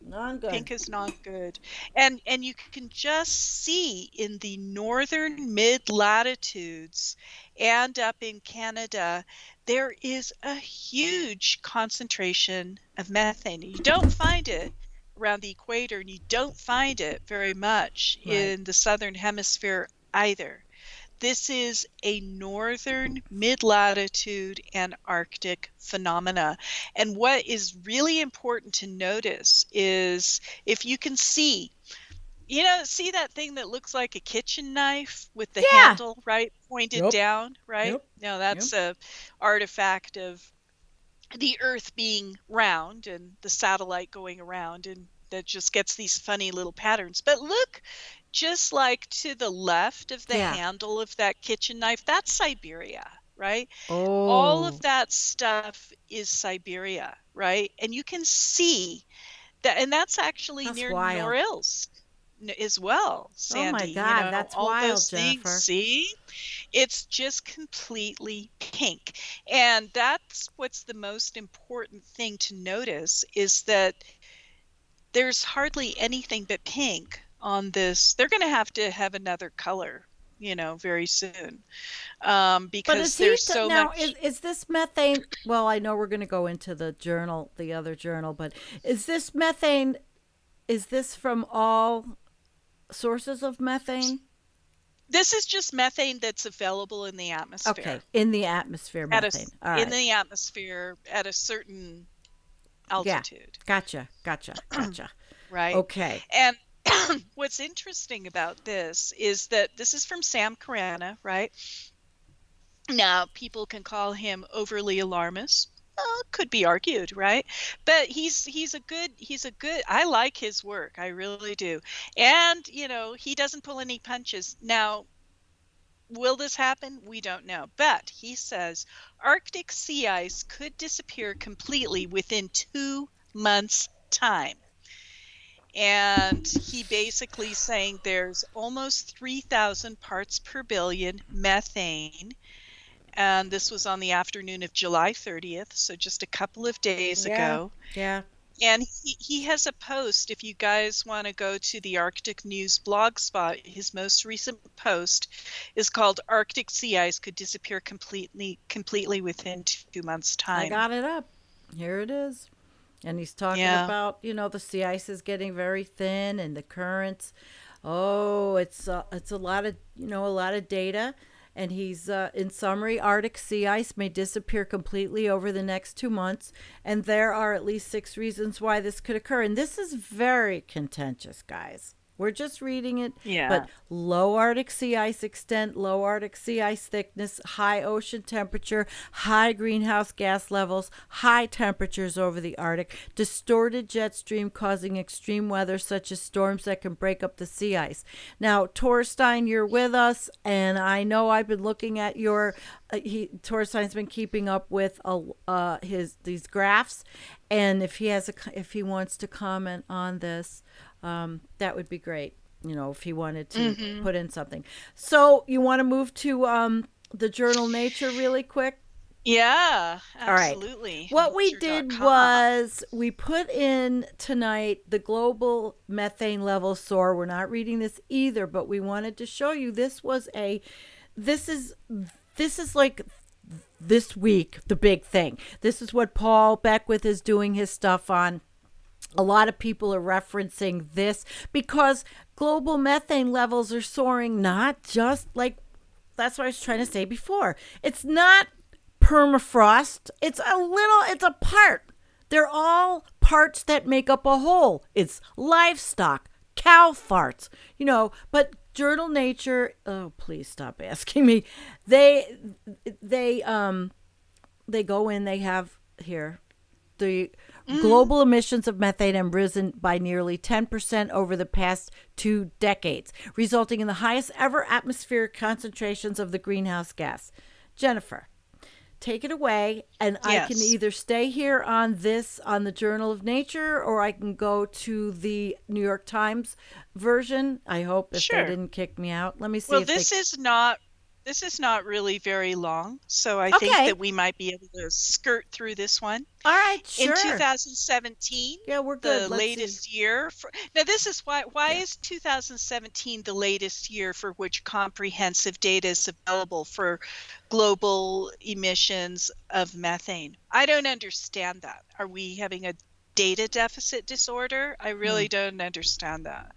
Non-good. Pink is not good. And you can just see in the northern mid-latitudes and up in Canada, there is a huge concentration of methane. You don't find it around the equator, and you don't find it very much in the southern hemisphere either. This is a northern mid-latitude and Arctic phenomena. And what is really important to notice is if you can see that thing that looks like a kitchen knife with the handle, right, pointed down, right? No, that's a artifact of the Earth being round and the satellite going around, and that just gets these funny little patterns. But look, just like to the left of the handle of that kitchen knife, that's Siberia, right? Oh. All of that stuff is Siberia, right? And you can see that, and that's actually near Norilsk as well, Sandy. Oh my God, that's all wild, those Jennifer. things, see? It's just completely pink. And that's what's the most important thing to notice, is that there's hardly anything but pink on this. They're going to have another color, very soon, because there's so much. Is this methane? Well, I know we're going to go into the other journal, but is this methane? Is this from all sources of methane? This is just methane that's available in the atmosphere. Okay, in the atmosphere, methane. In the atmosphere at a certain altitude. Gotcha. Right. Okay. And what's interesting about this is that this is from Sam Carana, right? Now, people can call him overly alarmist. Could be argued, right? But he's a good, I like his work. I really do. And, he doesn't pull any punches. Now, will this happen? We don't know. But he says Arctic sea ice could disappear completely within 2 months' time. And he basically saying there's almost 3,000 parts per billion methane. And this was on the afternoon of July 30th, so just a couple of days ago. Yeah. And he has a post, if you guys want to go to the Arctic News blog spot, his most recent post is called Arctic Sea Ice Could Disappear completely within 2 months' time. I got it up. Here it is. And he's talking about, the sea ice is getting very thin and the currents. Oh, it's a lot of, a lot of data. And he's, in summary, Arctic sea ice may disappear completely over the next 2 months. And there are at least 6 reasons why this could occur. And this is very contentious, guys. We're just reading it. Yeah. But low Arctic sea ice extent, low Arctic sea ice thickness, high ocean temperature, high greenhouse gas levels, high temperatures over the Arctic, distorted jet stream causing extreme weather such as storms that can break up the sea ice. Now, Torstein, you're with us, and I know I've been looking at your Torstein's been keeping up with these graphs, and if he wants to comment on this. that would be great. If he wanted to put in something. So you want to move to the journal Nature really quick? Yeah, All absolutely. right. What we did Nature.com. was we put in tonight the global methane level soar. We're not reading this either, but we wanted to show you this is like this week the big thing. This is what Paul Beckwith is doing his stuff on. A lot of people are referencing this because global methane levels are soaring, not just like, that's what I was trying to say before. It's not permafrost. It's a part. They're all parts that make up a whole. It's livestock, cow farts, but Journal Nature, oh, please stop asking me. They go in, they have here the global emissions of methane have risen by nearly 10% over the past 2 decades, resulting in the highest ever atmospheric concentrations of the greenhouse gas. Jennifer, take it away, and Yes. I can either stay here on the Journal of Nature, or I can go to the New York Times version. I hope, if Sure. they didn't kick me out. Let me see. Well, if this is not really very long, so I think Okay. that we might be able to skirt through this one. All right, sure. In 2017, Yeah, we're good. the Let's latest see. year now this is why is 2017 the latest year for which comprehensive data is available for global emissions of methane? I don't understand that. Are we having a data deficit disorder? I really don't understand that.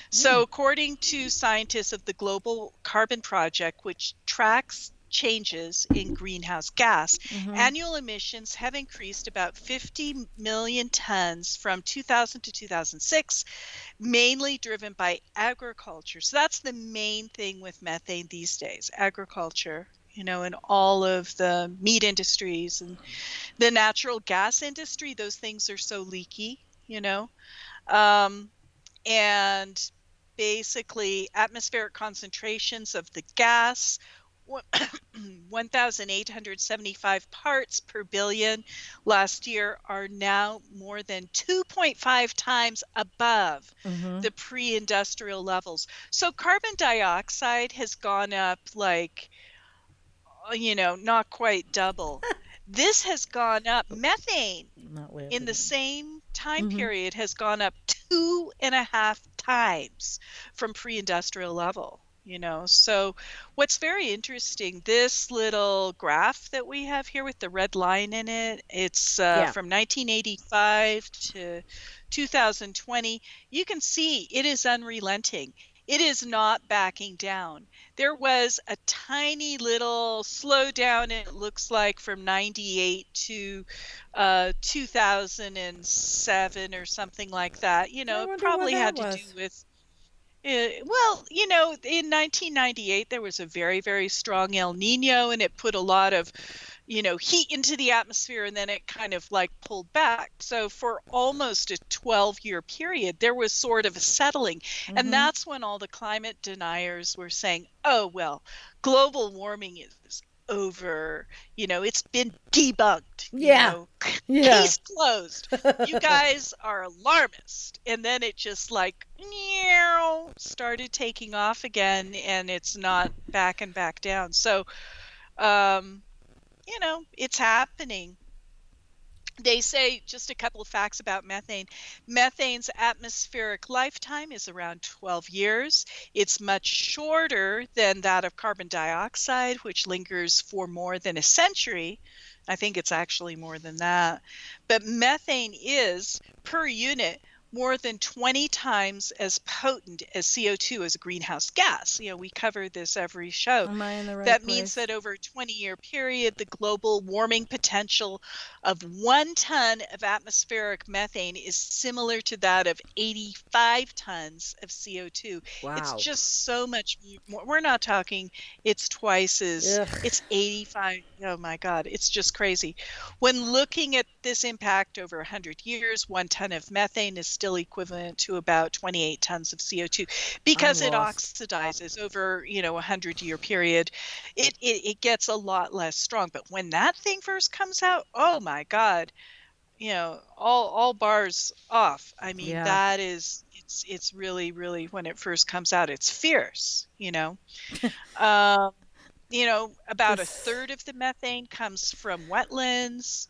So according to scientists of the Global Carbon Project, which tracks changes in greenhouse gas, annual emissions have increased about 50 million tons from 2000 to 2006, mainly driven by agriculture. So that's the main thing with methane these days, agriculture, and all of the meat industries and the natural gas industry. Those things are so leaky, and basically atmospheric concentrations of the gas 1,875 parts per billion last year are now more than 2.5 times above the pre-industrial levels. So carbon dioxide has gone up like, not quite double. This has gone up. Methane in the same time period has gone up 2.5 times from pre-industrial level. So what's very interesting, this little graph that we have here with the red line in it, it's from 1985 to 2020. You can see it is unrelenting. It is not backing down. There was a tiny little slowdown, it looks like, from 98 to 2007 or something like that. It probably had to do with, well, in 1998, there was a very, very strong El Nino, and it put a lot of, heat into the atmosphere, and then it kind of like pulled back. So for almost a 12-year period, there was sort of a settling. And that's when all the climate deniers were saying, oh, well, global warming is over. It's been debunked. Case closed. You guys are alarmist. And then it just like started taking off again, and it's not backing back down. So it's happening. They say, just a couple of facts about methane. Methane's atmospheric lifetime is around 12 years. It's much shorter than that of carbon dioxide, which lingers for more than a century. I think it's actually more than that. But methane is, per unit, more than 20 times as potent as CO2 as a greenhouse gas. We cover this every show. Am I in the right That place? means that over a 20-year period, the global warming potential of 1 ton of atmospheric methane is similar to that of 85 tons of CO2. Wow. It's just so much more. We're not talking it's twice as, it's 85. Oh my God, it's just crazy. When looking at this impact over 100 years, 1 ton of methane is still equivalent to about 28 tons of CO2 because it oxidizes over, a 100-year period. It gets a lot less strong. But when that thing first comes out, oh my God, all bars off. I mean, Yeah. that is, it's really, really, when it first comes out, it's fierce, Um, about a This, third of the methane comes from wetlands,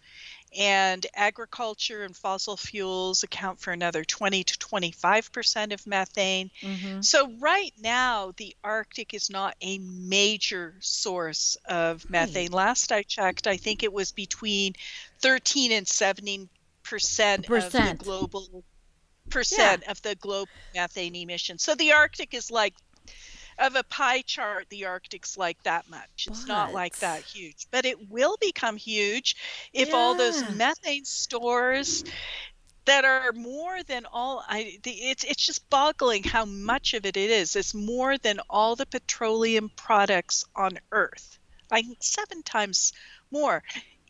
and agriculture and fossil fuels account for another 20 to 25% of methane. mm-hmm. So right now, the Arctic is not a major source of methane. Right. Last I checked, I think it was between 13 and 17% of the Percent. global Yeah. of the global methane emissions. So the Arctic is like, of a pie chart, the Arctic's like that much. It's not like that But huge, but it will become huge if all those yeah. methane stores that are more than all, it's just boggling how much of it is. It's more than all the petroleum products on Earth. Like 7 times more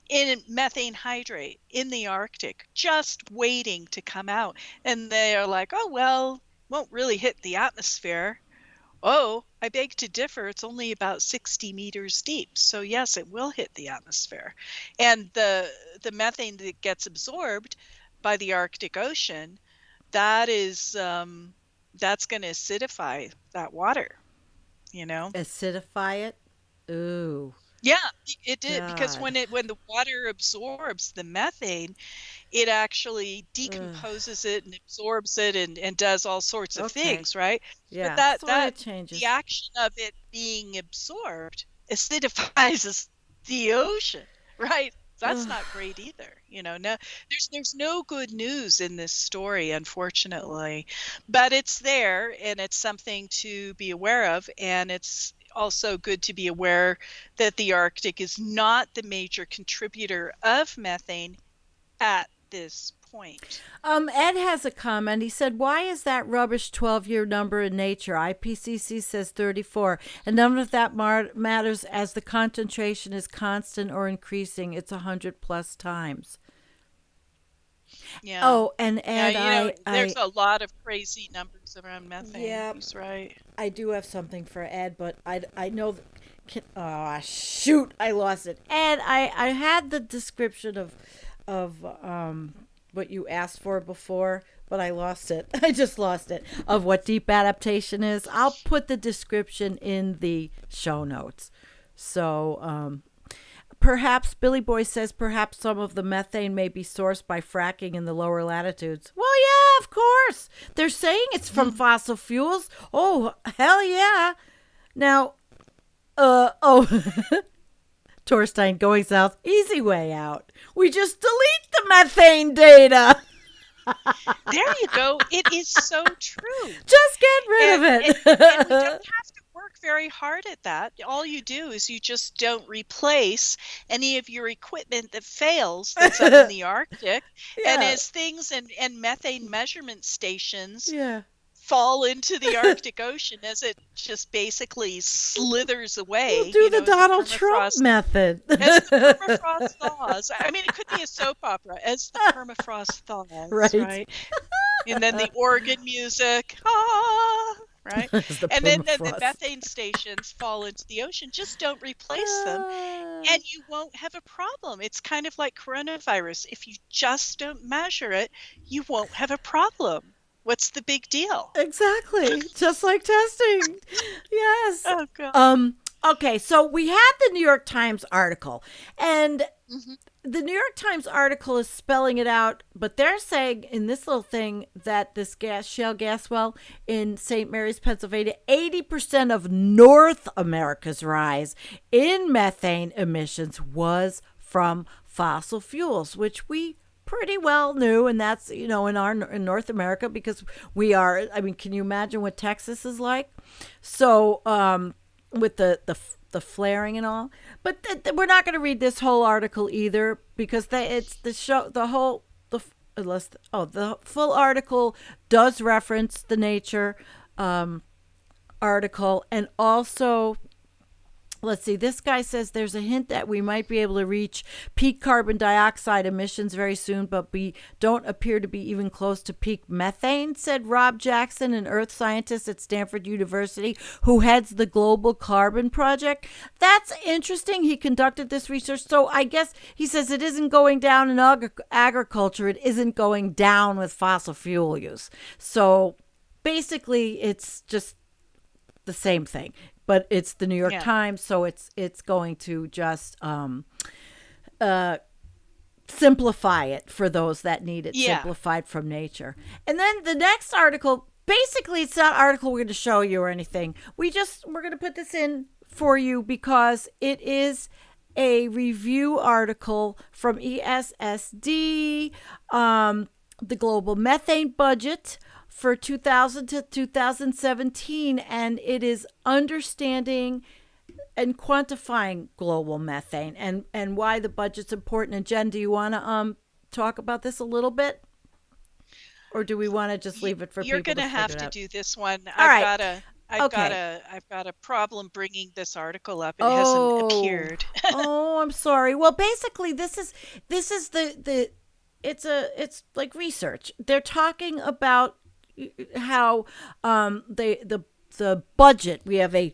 in methane hydrate in the Arctic, just waiting to come out. And they are like, oh, well, won't really hit the atmosphere. Oh, I beg to differ. It's only about 60 meters deep. So yes, it will hit the atmosphere. And the methane that gets absorbed by the Arctic Ocean, that is that's going to acidify that water, Acidify it. Ooh. Yeah, it did, because God. when the water absorbs the methane, it actually Ugh. decomposes it and absorbs it and does all sorts of Okay. things, right? But Yeah. that So that it changes. the action of it being absorbed acidifies the ocean, right? That's Ugh. not great either. No, there's no good news in this story, unfortunately, but it's there, and it's something to be aware of, and it's also good to be aware that the Arctic is not the major contributor of methane at this point. Ed has a comment. He said, why is that rubbish 12-year number in nature? IPCC says 34, and none of that matters as the concentration is constant or increasing. It's 100 plus times. Yeah. Oh, and Ed, there's a lot of crazy numbers around methane. Yep. He's right. I do have something for Ed, but I know. Oh, shoot, I lost it. Ed, I had the description of what you asked for before, but I lost it. I just lost it, of what deep adaptation is. I'll put the description in the show notes. So perhaps, Billy Boy says, perhaps some of the methane may be sourced by fracking in the lower latitudes. Well, yeah, of course. They're saying it's from fossil fuels. Oh, hell yeah. Now, Torstein, going south, easy way out. We just delete the methane data. There you go. It is so true. Just get rid of it. And we don't have to work very hard at that. All you do is you just don't replace any of your equipment that fails that's up in the Arctic. Yeah. And as things and methane measurement stations Yeah. fall into the Arctic Ocean, as it just basically slithers away. We'll do the Donald Trump method. As the permafrost thaws. I mean, it could be a soap opera. As the permafrost thaws, right? And then the organ music, right? And then the methane stations fall into the ocean. Just don't replace them, and you won't have a problem. It's kind of like coronavirus. If you just don't measure it, you won't have a problem. What's the big deal? Exactly. Just like testing. Yes. Oh, God. Okay, so we had the New York Times article, and the New York Times article is spelling it out, but they're saying in this little thing that this shale gas well in St. Mary's, Pennsylvania, 80% of North America's rise in methane emissions was from fossil fuels, which we pretty well knew, and that's, in North America, because we are, I mean, can you imagine what Texas is like? So with the flaring and all, but we're not going to read this whole article either, because it's the show, the full article does reference the Nature article, and also let's see, this guy says there's a hint that we might be able to reach peak carbon dioxide emissions very soon, but we don't appear to be even close to peak methane, said Rob Jackson, an earth scientist at Stanford University who heads the Global Carbon Project. That's interesting. He conducted this research. So I guess he says it isn't going down in agriculture. It isn't going down with fossil fuel use. So basically, it's just the same thing. But it's the New York Times, so it's going to just simplify it for those that need it simplified from nature. And then the next article, basically it's not an article we're going to show you or anything. We're going to put this in for you because it is a review article from ESSD, the Global Methane Budget for 2000 to 2017, and it is understanding and quantifying global methane and why the budget's important. And Jen, do you want to talk about this a little bit, or do we want to just leave it for You're people to gonna have figure it to out? do this one. All right. I've got a problem bringing this article up. It hasn't appeared. Oh, I'm sorry. Well, basically, this is the it's like research. They're talking about how the budget, we have a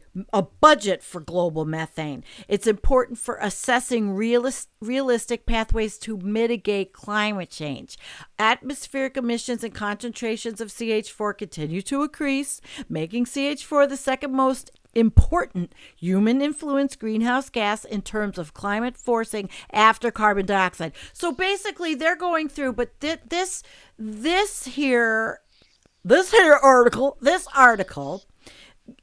budget for global methane. It's important for assessing realistic pathways to mitigate climate change. Atmospheric emissions and concentrations of CH4 continue to increase, making CH4 the second most important human influence greenhouse gas in terms of climate forcing after carbon dioxide. So basically they're going through, but this article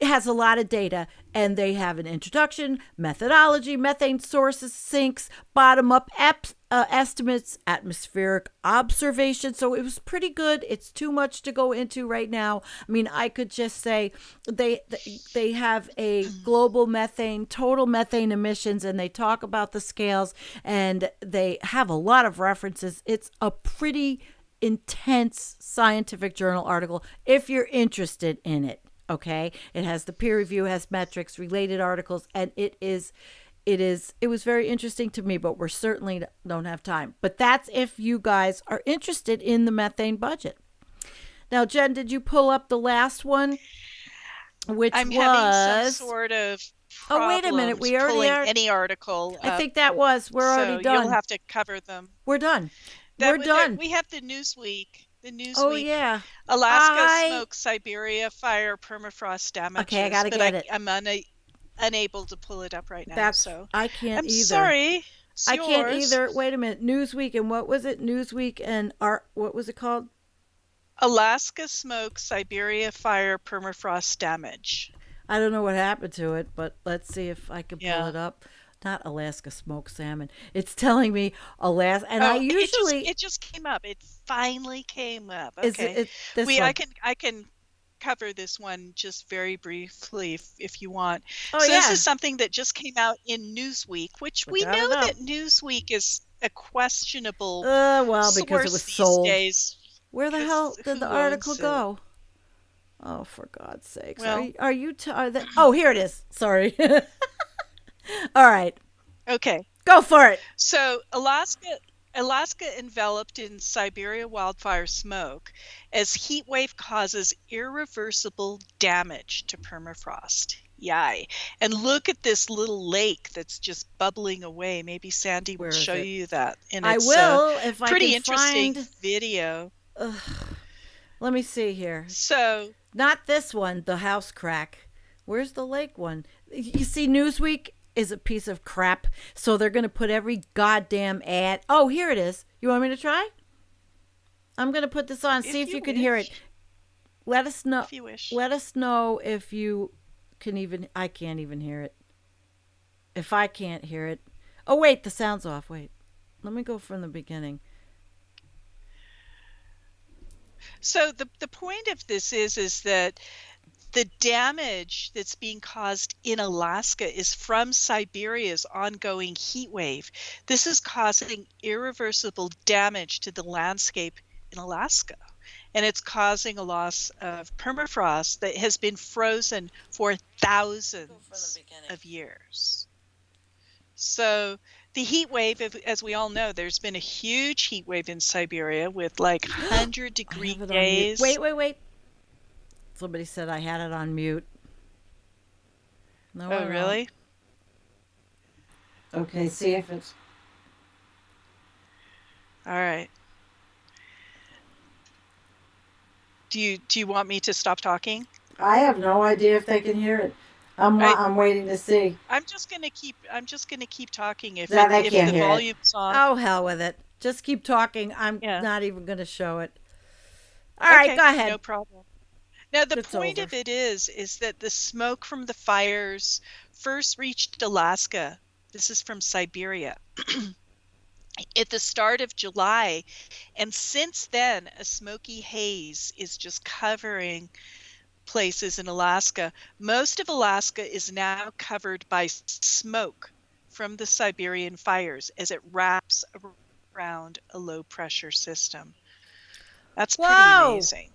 has a lot of data, and they have an introduction, methodology, methane sources, sinks, bottom-up estimates, atmospheric observation. So it was pretty good. It's too much to go into right now. I mean, I could just say they have a global methane, total methane emissions, and they talk about the scales, and they have a lot of references. It's a pretty intense scientific journal article if you're interested in it. Okay, it has the peer review, has metrics, related articles, and it was very interesting to me, but we're certainly don't have time. But that's if you guys are interested in the methane budget. Now, Jen, did you pull up the last one? Which I'm was having some sort of oh, wait a minute, we already pulling are any article. I think that was we're already done. You'll have to cover them. We're done. We're done. We have the Newsweek. The Newsweek. Oh yeah. Alaska smoke, Siberia fire, permafrost damage. Okay, I gotta get it. I'm unable to pull it up right now. I can't either. I'm sorry. I can't either. Wait a minute. Newsweek and what was it? Newsweek and what was it called? Alaska smoke, Siberia fire, permafrost damage. I don't know what happened to it, but let's see if I can pull it up. Not Alaska smoked salmon. It's telling me Alaska, and I usually it just came up. It finally came up. Okay, I can cover this one just very briefly if you want. Oh, so this is something that just came out in Newsweek, which we know that Newsweek is a questionable because it was sold. These days. Where the hell did the article go? Oh, for God's sakes! Well, are you? Oh, here it is. Sorry. All right. Okay. Go for it. So Alaska enveloped in Siberia wildfire smoke as heat wave causes irreversible damage to permafrost. Yay. And look at this little lake that's just bubbling away. Maybe Sandy will show you that. And I will if I pretty can interesting find video. Let me see here. So not this one, the house crack. Where's the lake one? You see, Newsweek is a piece of crap, so they're going to put every goddamn ad. Oh, here it is. You want me to try? I'm going to put this on. See if you can hear it. Let us know. If you wish. Let us know if you can even. I can't even hear it. If I can't hear it. Oh, wait, the sound's off. Wait. Let me go from the beginning. So the point of this is that the damage that's being caused in Alaska is from Siberia's ongoing heat wave. This is causing irreversible damage to the landscape in Alaska. And it's causing a loss of permafrost that has been frozen for thousands of years. So the heat wave, as we all know, there's been a huge heat wave in Siberia with like 100-degree have it on mute. days. Wait. Somebody said I had it on mute. No, I Oh, don't. really? Okay, see if it's. All right. Do you want me to stop talking? I have no idea if they can hear it. I'm waiting to see. I'm just gonna keep talking if That I if can't the hear it. volume's on. Oh, hell with it. Just keep talking. I'm Yeah. not even going to show it. All right, go ahead. No problem. Now, the It's point over. of it is that the smoke from the fires first reached Alaska. This is from Siberia. At the start of July, and since then, a smoky haze is just covering places in Alaska. Most of Alaska is now covered by smoke from the Siberian fires as it wraps around a low pressure system. That's pretty Whoa. amazing.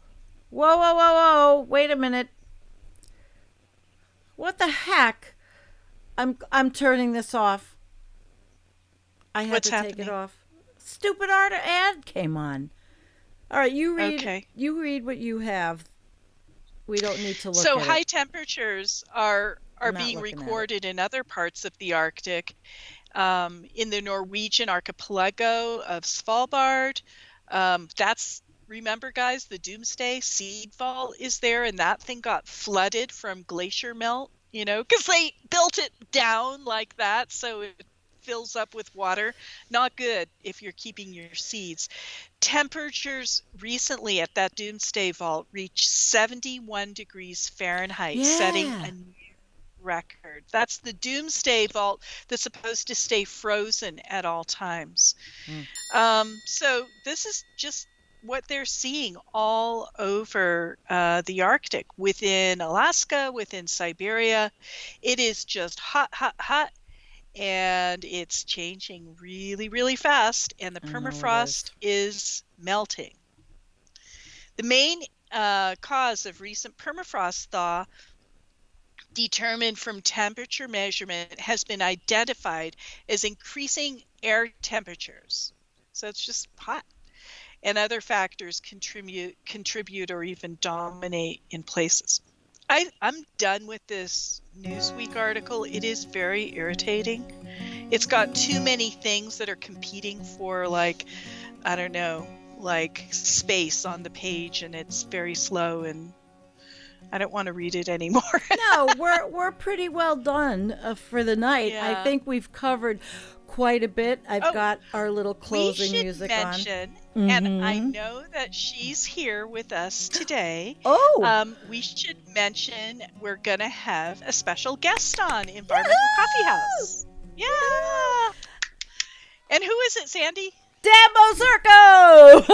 Whoa. Wait a minute. What the heck? I'm turning this off. I had What's to happening? take it off. Stupid art ad came on. All right, you read. Okay. You read what you have. We don't need to look So at high it. temperatures are I'm not being looking at it. recorded in other parts of the Arctic, in the Norwegian archipelago of Svalbard. Remember, guys, the Doomsday seed vault is there, and that thing got flooded from glacier melt, because they built it down like that, so it fills up with water. Not good if you're keeping your seeds. Temperatures recently at that Doomsday vault reached 71 degrees Fahrenheit, setting Yeah. a new record. That's the Doomsday vault that's supposed to stay frozen at all times. So this is just what they're seeing all over the Arctic, within Alaska, within Siberia. It is just hot, and it's changing really, really fast, and the I know it permafrost is melting. The main cause of recent permafrost thaw, determined from temperature measurement, has been identified as increasing air temperatures. So it's just hot. And other factors contribute or even dominate in places. I'm done with this Newsweek article. It is very irritating. It's got too many things that are competing for, space on the page, and it's very slow, and I don't want to read it anymore. No, we're pretty well done for the night. I Yeah. think we've covered quite a bit. I've got our little closing we should music mention, on. and I know that she's here with us today. Oh, We should mention we're gonna have a special guest on Environmental Coffee House. Yeah. And who is it, Sandy? Debo Zarko!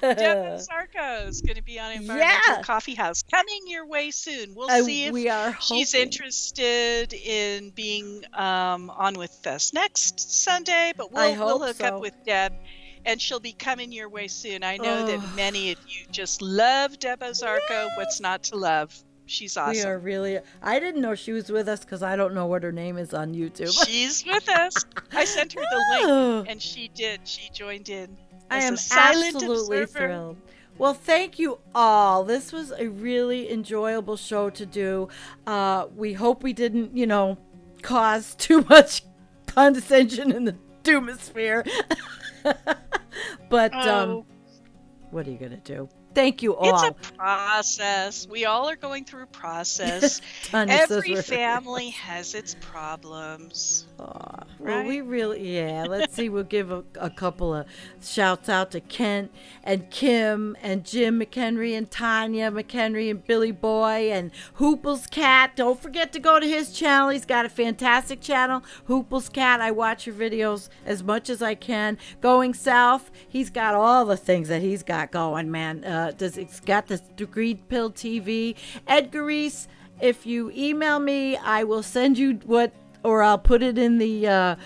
Deb Sarko is going to be on Environmental Yeah. Coffee House, coming your way soon. We'll see if we are she's hoping. interested in being on with us next Sunday, but I we'll hope hook so. up with Deb, and she'll be coming your way soon. I know Oh. that many of you just love Deb Zarko. What's not to love? She's awesome. We are really. I didn't know she was with us because I don't know what her name is on YouTube. She's with us. I sent her the link, and she did. She joined in. I as am a silent absolutely observer. thrilled. Well, thank you all. This was a really enjoyable show to do. We hope we didn't, cause too much condescension in the doomosphere. But Oh. what are you gonna do? Thank you all. It's a process. We all are going through a process. Tanya says Every we're- family has its problems. Aw, Right? well, we really, let's see, we'll give a couple of shouts out to Kent and Kim and Jim McHenry and Tanya McHenry and Billy Boy and Hoople's Cat. Don't forget to go to his channel. He's got a fantastic channel, Hoople's Cat. I watch your videos as much as I can. Going South, he's got all the things that he's got going, man. It's got the Green Pill TV. Edgar Reese, if you email me, I will send you or I'll put it in the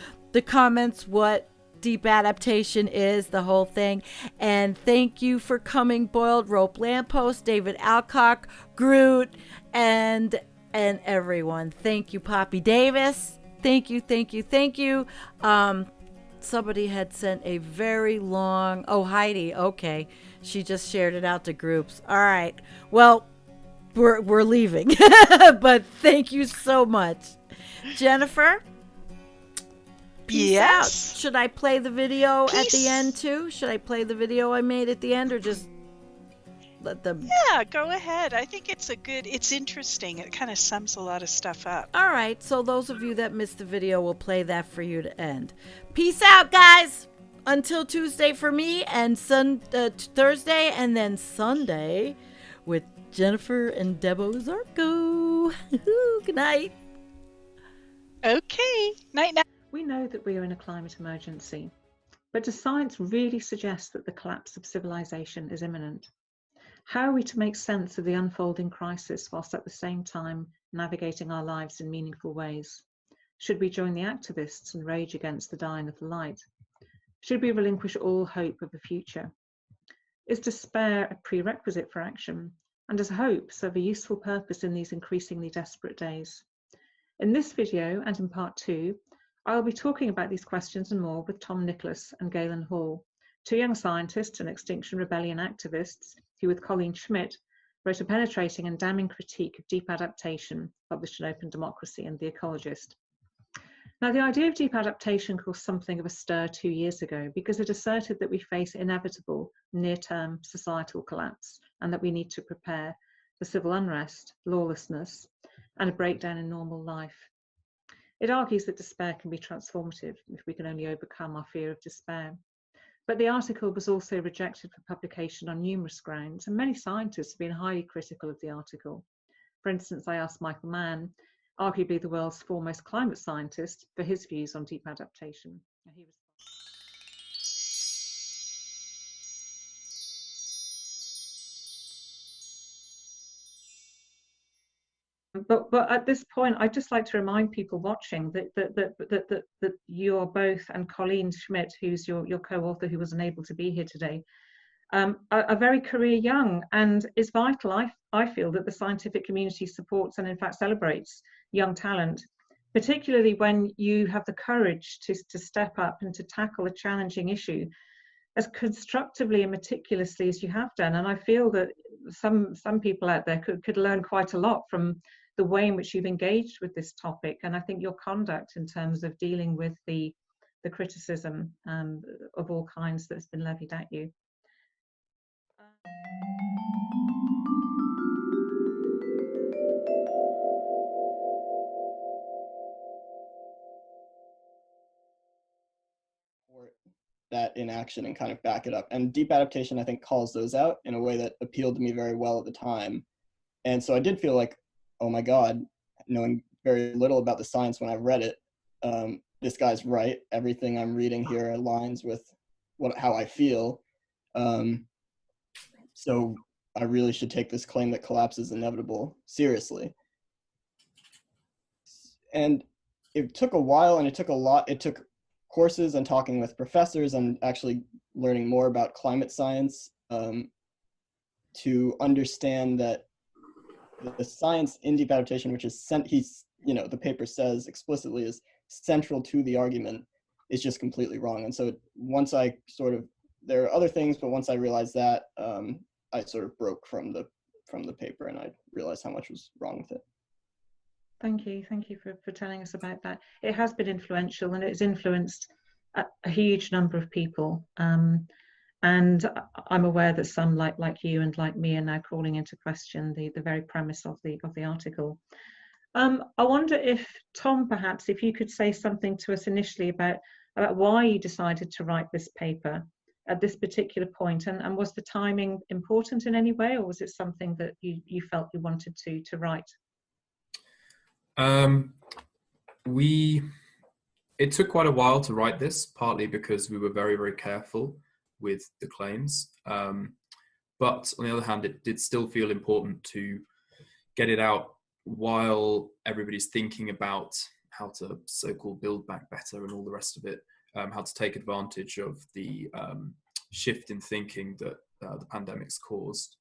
comments what Deep Adaptation is, the whole thing. And thank you for coming, Boiled Rope Lamppost, David Alcock, Groot, and everyone. Thank you, Poppy Davis. Thank you, thank you, thank you. Somebody had sent a very long, oh, Heidi, okay. She just shared it out to groups. All right. Well, we're leaving. But thank you so much. Jennifer, peace out. Yes. Should I play the video at the Peace. end too? Should I play the video I made at the end, or just let them? Yeah, go ahead. I think it's interesting. It kind of sums a lot of stuff up. All right, so those of you that missed the video, we'll play that for you to end. Peace out, guys. Until Tuesday for me, and Thursday, and then Sunday with Jennifer and Debo Zarko. Good night. Okay. Night, night. We know that we are in a climate emergency, but does science really suggest that the collapse of civilization is imminent? How are we to make sense of the unfolding crisis whilst at the same time navigating our lives in meaningful ways? Should we join the activists and rage against the dying of the light? Should we relinquish all hope of a future? Is despair a prerequisite for action? And does hope serve a useful purpose in these increasingly desperate days? In this video and in part 2, I'll be talking about these questions and more with Tom Nicholas and Galen Hall, two young scientists and Extinction Rebellion activists who, with Colleen Schmidt, wrote a penetrating and damning critique of Deep Adaptation, published in Open Democracy and The Ecologist. Now, the idea of deep adaptation caused something of a stir 2 years ago because it asserted that we face inevitable near-term societal collapse and that we need to prepare for civil unrest, lawlessness, and a breakdown in normal life. It argues that despair can be transformative if we can only overcome our fear of despair. But the article was also rejected for publication on numerous grounds, and many scientists have been highly critical of the article. For instance, I asked Michael Mann, arguably the world's foremost climate scientist, for his views on deep adaptation. But at this point, I'd just like to remind people watching that you're both, and Colleen Schmidt, who's your co-author who wasn't able to be here today, are very career young, and it's vital, I feel, that the scientific community supports and in fact celebrates young talent, particularly when you have the courage to step up and to tackle a challenging issue as constructively and meticulously as you have done. And I feel that some people out there could learn quite a lot from the way in which you've engaged with this topic. And I think your conduct in terms of dealing with the criticism of all kinds that's been levied at you. That in action and kind of back it up. And deep adaptation, I think, calls those out in a way that appealed to me very well at the time. And so I did feel like, oh my God, knowing very little about the science when I read it, this guy's right. Everything I'm reading here aligns with how I feel. So I really should take this claim that collapse is inevitable seriously. And it took a while, and it took a lot. It took courses and talking with professors and actually learning more about climate science to understand that the science in deep adaptation, which is the paper says explicitly is central to the argument, is just completely wrong. And so once I there are other things, but once I realized that, I sort of broke from the paper, and I realized how much was wrong with it. Thank you for telling us about that. It has been influential, and it's influenced a huge number of people. And I'm aware that some, like you and like me, are now calling into question the very premise of the article. I wonder if, Tom, perhaps if you could say something to us initially about why you decided to write this paper at this particular point, and was the timing important in any way, or was it something that you felt you wanted to write? It took quite a while to write this, partly because we were very, very careful with the claims. But on the other hand, it did still feel important to get it out while everybody's thinking about how to so-called build back better and all the rest of it, how to take advantage of the shift in thinking that the pandemic's caused.